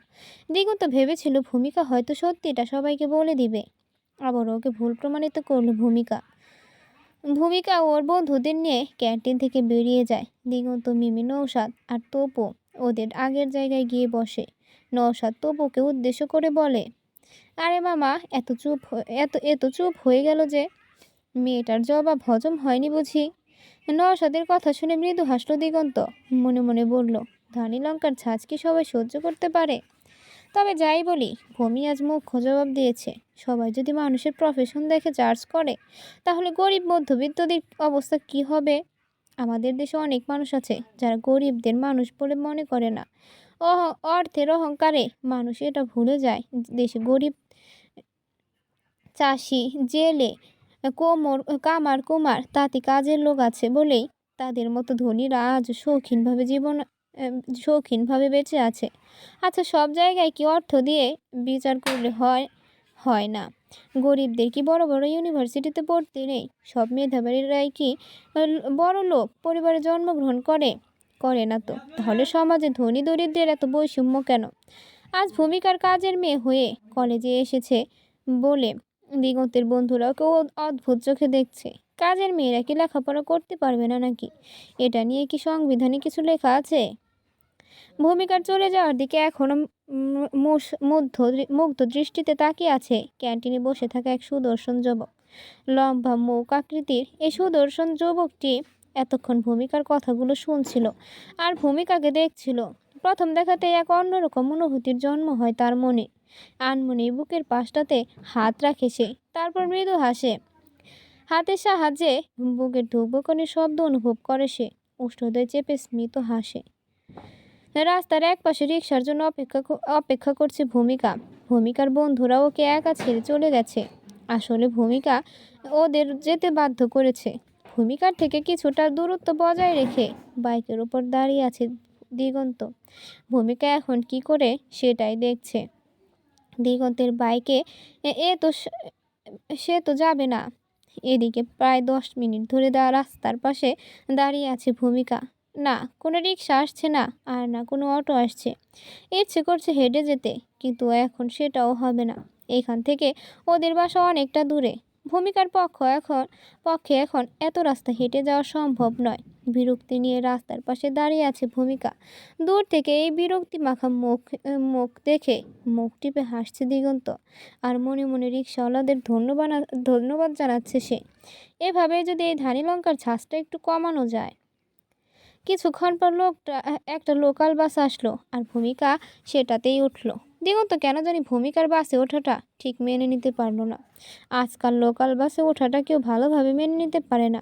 দিগন্ত ভেবেছিল ভূমিকা হয়তো সত্যিটা সবাইকে বলে দিবে। আবার ওকে ভুল প্রমাণিত করলো ভূমিকা। ভূমিকা ওর বন্ধুদের নিয়ে ক্যান্টিন থেকে বেরিয়ে যায়। দিগন্ত, মিমি, নৌশাদ আর তপু ওদের আগের জায়গায় গিয়ে বসে। নৌশাদ তপুকে উদ্দেশ্য করে বলে, আরে মামা, এত চুপ হয়ে গেল যে? মেয়েটার জবাব হজম হয়নি বুঝি? নওশাদের কথা শুনে মৃদু হাসল দিগন্ত। মনে মনে বলল, ধানি লঙ্কার ঝাঁজ কি সবাই সহ্য করতে পারে? তবে যাই বলি, ভূমি আজ মুখ্য জবাব দিয়েছে। সবাই যদি মানুষের প্রফেশন দেখে চার্জ করে, তাহলে গরিব মধ্যবিত্তদের অবস্থা কি হবে? আমাদের দেশে অনেক মানুষ আছে যারা গরিবদের মানুষ বলে মনে করে না। অর্থের অহংকারে মানুষ এটা ভুলে যায় দেশে গরিব চাষি, জেলে, কামার কুমার তাঁতি কাজের লোক আছে বলেই তাদের মতো ধনীরা আজ শৌখিনভাবে বেঁচে আছে। আচ্ছা, সব জায়গায় কি অর্থ দিয়ে বিচার করলে হয় না? গরিবদের কি বড় বড় ইউনিভার্সিটিতে পড়তে নেই? সব মেধাবীরাই কি বড় লোক পরিবারে জন্মগ্রহণ করে না তো? তাহলে সমাজে ধনী দরিদ্রের এত বৈষম্য কেন? আজ ভূমিকার কাজের মেয়ে হয়ে কলেজে এসেছে বলে দিগন্তের বন্ধুরাও কেউ অদ্ভুত চোখে দেখছে। কাজের মেয়েরা কি লেখাপড়া করতে পারবে না নাকি? এটা নিয়ে কি সংবিধানে কিছু লেখা আছে? ভূমিকার চলে যাওয়ার দিকে এখনো মুগ্ধ দৃষ্টিতে তাকিয়ে আছে ক্যান্টিনে বসে থাকা এক সুদর্শন যুবক। লম্বা মুখ আকৃতির এই সুদর্শন যুবকটি এতক্ষণ ভূমিকার কথাগুলো শুনছিল আর ভূমিকাকে দেখছিল। প্রথম দেখাতেই এক অন্যরকম অনুভূতির জন্ম হয় তার মনে। আনমনে বুকের পাশটাতে হাত রাখে সে, তারপর মৃদু হাসে। হাতের সাহায্যে বুকের ধুকপুকানির শব্দ অনুভব করে সে। উষ্ণদয় চেপে স্মিত হাসে। রাস্তার একপাশে রিকশার জন্য অপেক্ষা করছে ভূমিকা। ভূমিকার বন্ধুরা ওকে একা ছেড়ে চলে গেছে। আসলে ভূমিকা ওদের যেতে বাধ্য করেছে। ভূমিকার থেকে কিছুটা দূরত্ব বজায় রেখে বাইকের উপর দাঁড়িয়ে আছে দিগন্ত। ভূমিকা এখন কি করে সেটাই দেখছে। দিগন্তের বাইকে সে তো যাবে না। এদিকে প্রায় 10 মিনিট ধরে রাস্তার পাশে দাঁড়িয়ে আছে ভূমিকা। না কোনো রিক্সা আসছে না, আর না কোনো অটো আসছে। ইচ্ছে করছে হেঁটে যেতে, কিন্তু এখন সেটাও হবে না। এখান থেকে ওদের বাসা অনেকটা দূরে। ভূমিকার পক্ষে এখন এত রাস্তা হেঁটে যাওয়া সম্ভব নয়। বিরক্তি নিয়ে রাস্তার পাশে দাঁড়িয়ে আছে ভূমিকা। দূর থেকে এই বিরক্তি মাখা মুখ দেখে মুখ টিপে হাসছে দিগন্ত। আর মনে মনে রিক্সাওয়ালাদের ধন্যবাদ জানাচ্ছে সে। এভাবে যদি এই ধানি লঙ্কার ঝাঁজটা একটু কমানো যায়। কিছুক্ষণ পর একটা লোকাল বাস আসলো আর ভূমিকা সেটাতেই উঠলো। দিগন্ত কেন জানি ভূমিকার বাসে ওঠাটা ঠিক মেনে নিতে পারলো না। আজকাল লোকাল বাসে ওঠাটা কেউ ভালোভাবে মেনে নিতে পারে না।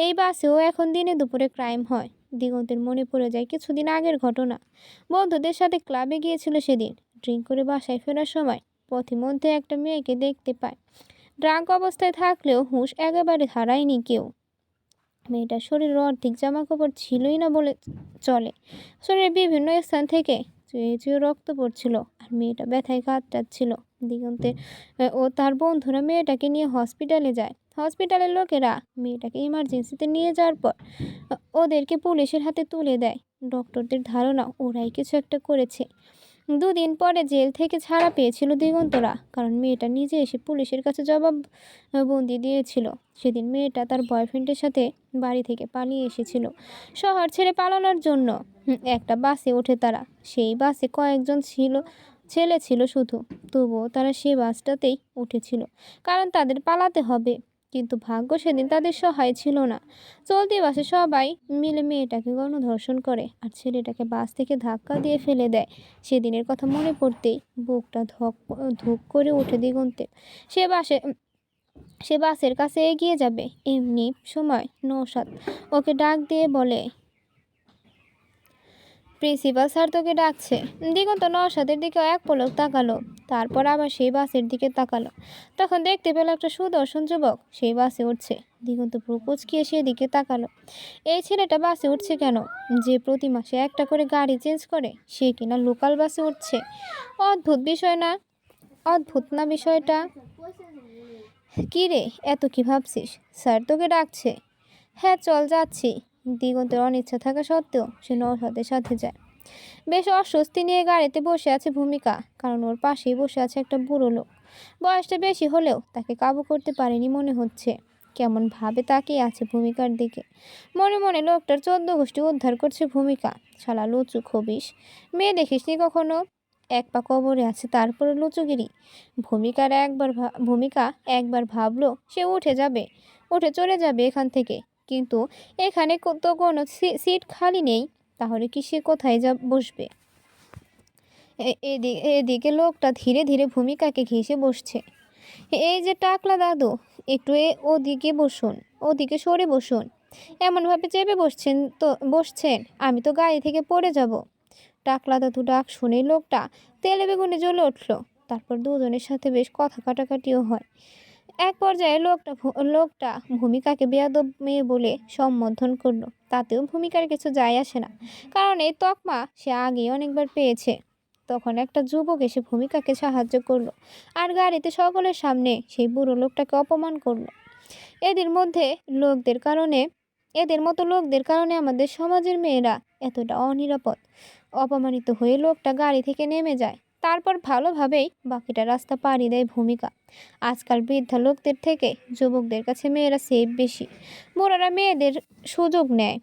এই বাসেও এখন দিনে দুপুরে ক্রাইম হয়। দিগন্তের মনে পড়ে যায় কিছুদিন আগের ঘটনা। বন্ধুদের সাথে ক্লাবে গিয়েছিল সেদিন। ড্রিঙ্ক করে বাসায় ফেরার সময় পথে মধ্যে একটা মেয়েকে দেখতে পায়। ড্রাঙ্ক অবস্থায় থাকলেও হুঁশ একেবারে হারায়নি কেউ। মেয়েটার শরীরের অর্ধেক জামাকাপড় ছিলই না বলে চলে। শরীরের বিভিন্ন স্থান থেকে চুয়ে চুয়ে রক্ত পড়ছিল আর মেয়েটা ব্যথায় কাতরাচ্ছিল। দিগন্তে ও তার বন্ধুরা মেয়েটাকে নিয়ে হসপিটালে যায়। হসপিটালের লোকেরা মেয়েটাকে ইমার্জেন্সিতে নিয়ে যাওয়ার পর ওদেরকে পুলিশের হাতে তুলে দেয়। ডক্টরদের ধারণা ওরাই কিছু একটা করেছে। 2 দিন পরে জেল থেকে ছাড়া পেয়েছিল দিগন্তরা, কারণ মেয়েটা নিজে এসে পুলিশের কাছে জবানবন্দি দিয়েছিল। সেদিন মেয়েটা তার বয়ফ্রেন্ডের সাথে বাড়ি থেকে পালিয়ে এসেছিল শহর ছেড়ে পালানোর জন্য। একটা বাসে ওঠে তারা। সেই বাসে কয়েকজন ছেলে ছিল শুধু। তবুও তারা সেই বাসটাতেই উঠেছিল, কারণ তাদের পালাতে হবে। কিন্তু ভাগ্য সেদিন তাদের সহায় ছিল না। চলতি বাসে সবাই মিলে মেয়েটাকে গণধর্ষণ করে আর ছেলেটাকে বাস থেকে ধাক্কা দিয়ে ফেলে দেয়। সেদিনের কথা মনে পড়তেই বুকটা ধুক করে ওঠে দিগন্তে। সে বাসের কাছে এগিয়ে যাবে, এমনি সময় নৌশাদ ওকে ডাক দিয়ে বলে, প্রিন্সিপাল স্যার তোকে ডাকছে। দিগন্ত নওশাদের দিকে এক পলক তাকালো, তারপর আবার সেই বাসের দিকে তাকালো। তখন দেখতে পেল একটা সুদর্শন যুবক সেই বাসে উঠছে। দিগন্ত ভ্রু কুঁচকিয়ে সেদিকে তাকালো। এই ছেলেটা বাসে উঠছে কেন? যে প্রতি মাসে একটা করে গাড়ি চেঞ্জ করে সে কিনা লোকাল বাসে উঠছে। অদ্ভুত বিষয় না? অদ্ভুত না বিষয়টা? কি রে, এত কি ভাবছিস? স্যার তোকে ডাকছে। হ্যাঁ চল যাচ্ছি। দিগন্তের অনিচ্ছা থাকা সত্ত্বেও সে নওশাদের সাথে যায়। বেশ অস্বস্তি নিয়ে গাড়িতে বসে আছে ভূমিকা, কারণ ওর পাশেই বসে আছে একটা বুড়ো লোক। বয়সটা বেশি হলেও তাকে কাবু করতে পারেনি মনে হচ্ছে। কেমন ভাবে তাকিয়ে আছে ভূমিকার দিকে। মনে মনে লোকটার 14 গোষ্ঠী উদ্ধার করছে ভূমিকা। শালা লুচু খবিস, মেয়ে দেখিসনি কখনো? এক পা কবরে আছে তারপরে লুচুগিরি। ভূমিকা একবার ভাবলো সে উঠে চলে যাবে এখান থেকে, কিন্তু এখানে তো কোনো সিট খালি নেই। তাহলে কি সে কোথায় বসবে? এদিকে লোকটা ধীরে ধীরে ভূমিকাকে ঘেঁষে বসছে। এই যে টাকলা দাদু, একটু ওদিকে সরে বসুন। এমনভাবে চেপে বসছেন আমি তো গাড়ি থেকে পড়ে যাব। টাকলা দাদু ডাক শুনেই লোকটা তেলে বেগুনে জ্বলে উঠল। তারপর দুজনের সাথে বেশ কথা কাটাকাটিও হয়। এক পর্যায়ে লোকটা ভূমিকাকে বেয়াদব মেয়ে বলে সম্বোধন করলো। তাতেও ভূমিকার কিছু যায় আসে না, কারণ এই তকমা সে আগেই অনেকবার পেয়েছে। তখন একটা যুবক এসে ভূমিকাকে সাহায্য করলো, আর গাড়িতে সকলের সামনে সেই বুড়ো লোকটাকে অপমান করলো। এদের মধ্যে লোকদের কারণে এদের মতো লোকদের কারণে আমাদের সমাজের মেয়েরা এতটা অনিরাপদ। অপমানিত হয়ে লোকটা গাড়ি থেকে নেমে যায়। তারপর ভালোভাবেই বাকিটা রাস্তা পাড়ি দেয় ভূমিকা। আজকাল বৃদ্ধা লোকদের থেকে যুবকদের কাছে মেয়েরা সেফ বেশি। বুড়োরা মেয়েদের সুযোগ নেয়,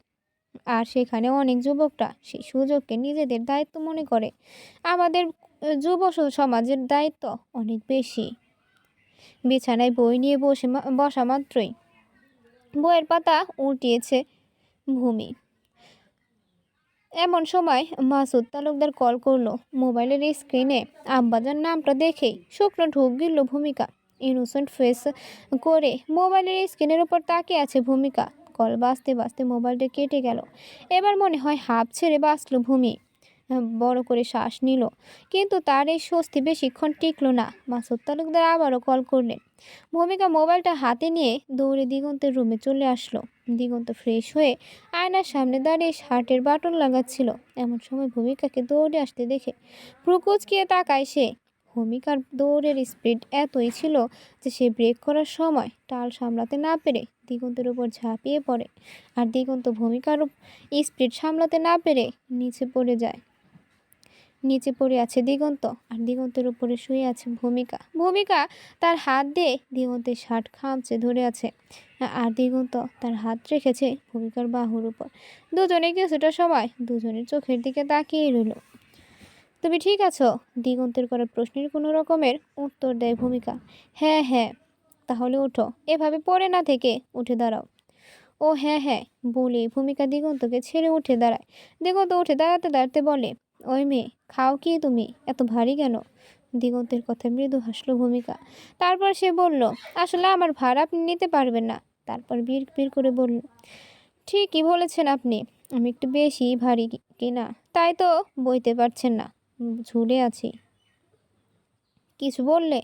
আর সেখানে অনেক যুবকরা সেই সুযোগকে নিজেদের দায়িত্ব মনে করে। আমাদের যুব সমাজের দায়িত্ব অনেক বেশি। বিছানায় বই নিয়ে বসা মাত্রই বইয়ের পাতা উল্টিয়েছে ভূমি। এমন সময় মাসুদ তালুকদার কল করলো। মোবাইলের স্ক্রিনে আব্বাজান নামটা দেখেই শুকনো ঢুক গিলল ভূমিকা। ইনোসেন্ট ফেস করে মোবাইলের স্ক্রিনের উপর তাকিয়ে আছে ভূমিকা। কল বাজতে বাজতে মোবাইলটা কেটে গেল। এবার মনে হয় হাঁপ ছেড়ে বাঁচল ভূমি। বড় করে শ্বাস নিল, কিন্তু তার এই স্বস্তি বেশিক্ষণ টিকলো না। মাসুদ তালুকদার আবারও কল করলেন। ভূমিকা মোবাইলটা হাতে নিয়ে দৌড়ে দিগন্তের রুমে চলে আসলো। দিগন্ত ফ্রেশ হয়ে আয়নার সামনে দাঁড়িয়ে শার্টের বাটন লাগাচ্ছিল। এমন সময় ভূমিকাকে দৌড়ে আসতে দেখে ভ্রু কুঁচকিয়ে তাকায় সে। ভূমিকার দৌড়ের স্পিড এতই ছিল যে সে ব্রেক করার সময় টাল সামলাতে না পেরে দিগন্তের উপর ঝাঁপিয়ে পড়ে, আর দিগন্ত ভূমিকার স্পিড সামলাতে না পেরে নিচে পড়ে আছে দিগন্ত, আর দিগন্তের উপরে শুয়ে আছে ভূমিকা। ভূমিকা তার হাত দিয়ে দিগন্তের শার্ট খামচে ধরে আছে, আর দিগন্ত তার হাত রেখেছে ভূমিকার বাহুর উপর। দুজনে কিছুটা সময় দুজনের চোখের দিকে তাকিয়ে রইল। তুমি ঠিক আছো? দিগন্তের করা প্রশ্নের কোনো রকমের উত্তর দেয় ভূমিকা। হ্যাঁ হ্যাঁ। তাহলে ওঠো, এভাবে পড়ে না থেকে উঠে দাঁড়াও। ও হ্যাঁ হ্যাঁ বলে ভূমিকা দিগন্তকে ছেড়ে উঠে দাঁড়ায়। দিগন্ত উঠে দাঁড়াতে দাঁড়াতে বলে, ওই মেয়ে, খাও কি তুমি? এত ভারী কেন? দিগন্তের কথায় মৃদু হাসলো ভূমিকা। তারপর সে বলল, আসলে আমার ভার আপনি নিতে পারবেন না। তারপর বিড় করে বলল, ঠিকই বলেছেন আপনি, আমি একটু বেশি ভারী কিনা, তাই তো বইতে পারছেন না, ঝুলে আছি। কিছু বললে?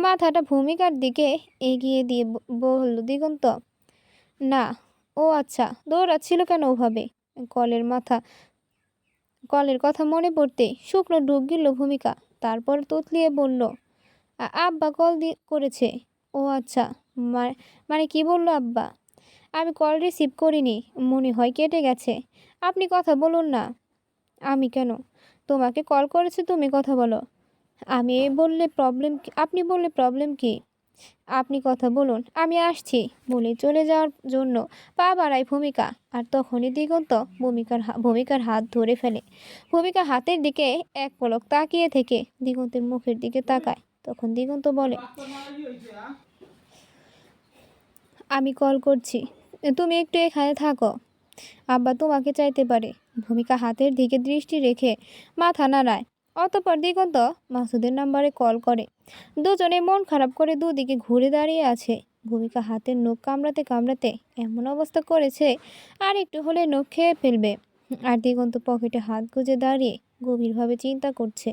মাথাটা ভূমিকার দিকে এগিয়ে দিয়ে বলল দিগন্ত, না। ও আচ্ছা, দৌড়াচ্ছিল কেন ওভাবে? কলের কথা মনে পড়তে শুকনো ঢুক গেল ভূমিকা। তারপর তুতলিয়ে বলল, আব্বা করেছে। ও আচ্ছা, মানে কি বললো আব্বা? আমি কল রিসিভ করিনি, মনে হয় কেটে গেছে। আপনি কথা বলুন না। আমি কেন? তোমাকে কল করেছে, তুমি কথা বলো। আপনি বললে প্রবলেম কি? আপনি কথা বলুন, আমি আসছি বলে চলে যাওয়ার জন্য পা বাড়ায় ভূমিকা। আর তখনই দিগন্ত ভূমিকার হাত ধরে ফেলে। ভূমিকা হাতের দিকে এক পলক তাকিয়ে থেকে দিগন্তের মুখের দিকে তাকায়। তখন দিগন্ত বলে, আমি কল করছি, তুমি একটু এখানে থাকো, আব্বা তোমাকে চাইতে পারে। ভূমিকা হাতের দিকে দৃষ্টি রেখে মাথা নাড়ায়। অতঃপর দিগন্ত মাসুদের নাম্বারে কল করে। দুজনে মন খারাপ করে দুদিকে ঘুরে দাঁড়িয়ে আছে। ভূমিকা হাতের নখ কামড়াতে কামড়াতে এমন অবস্থা করেছে আর একটু হলে নখ খেয়ে ফেলবে। আর দিগন্ত পকেটে হাত গুজে দাঁড়িয়ে গভীরভাবে চিন্তা করছে।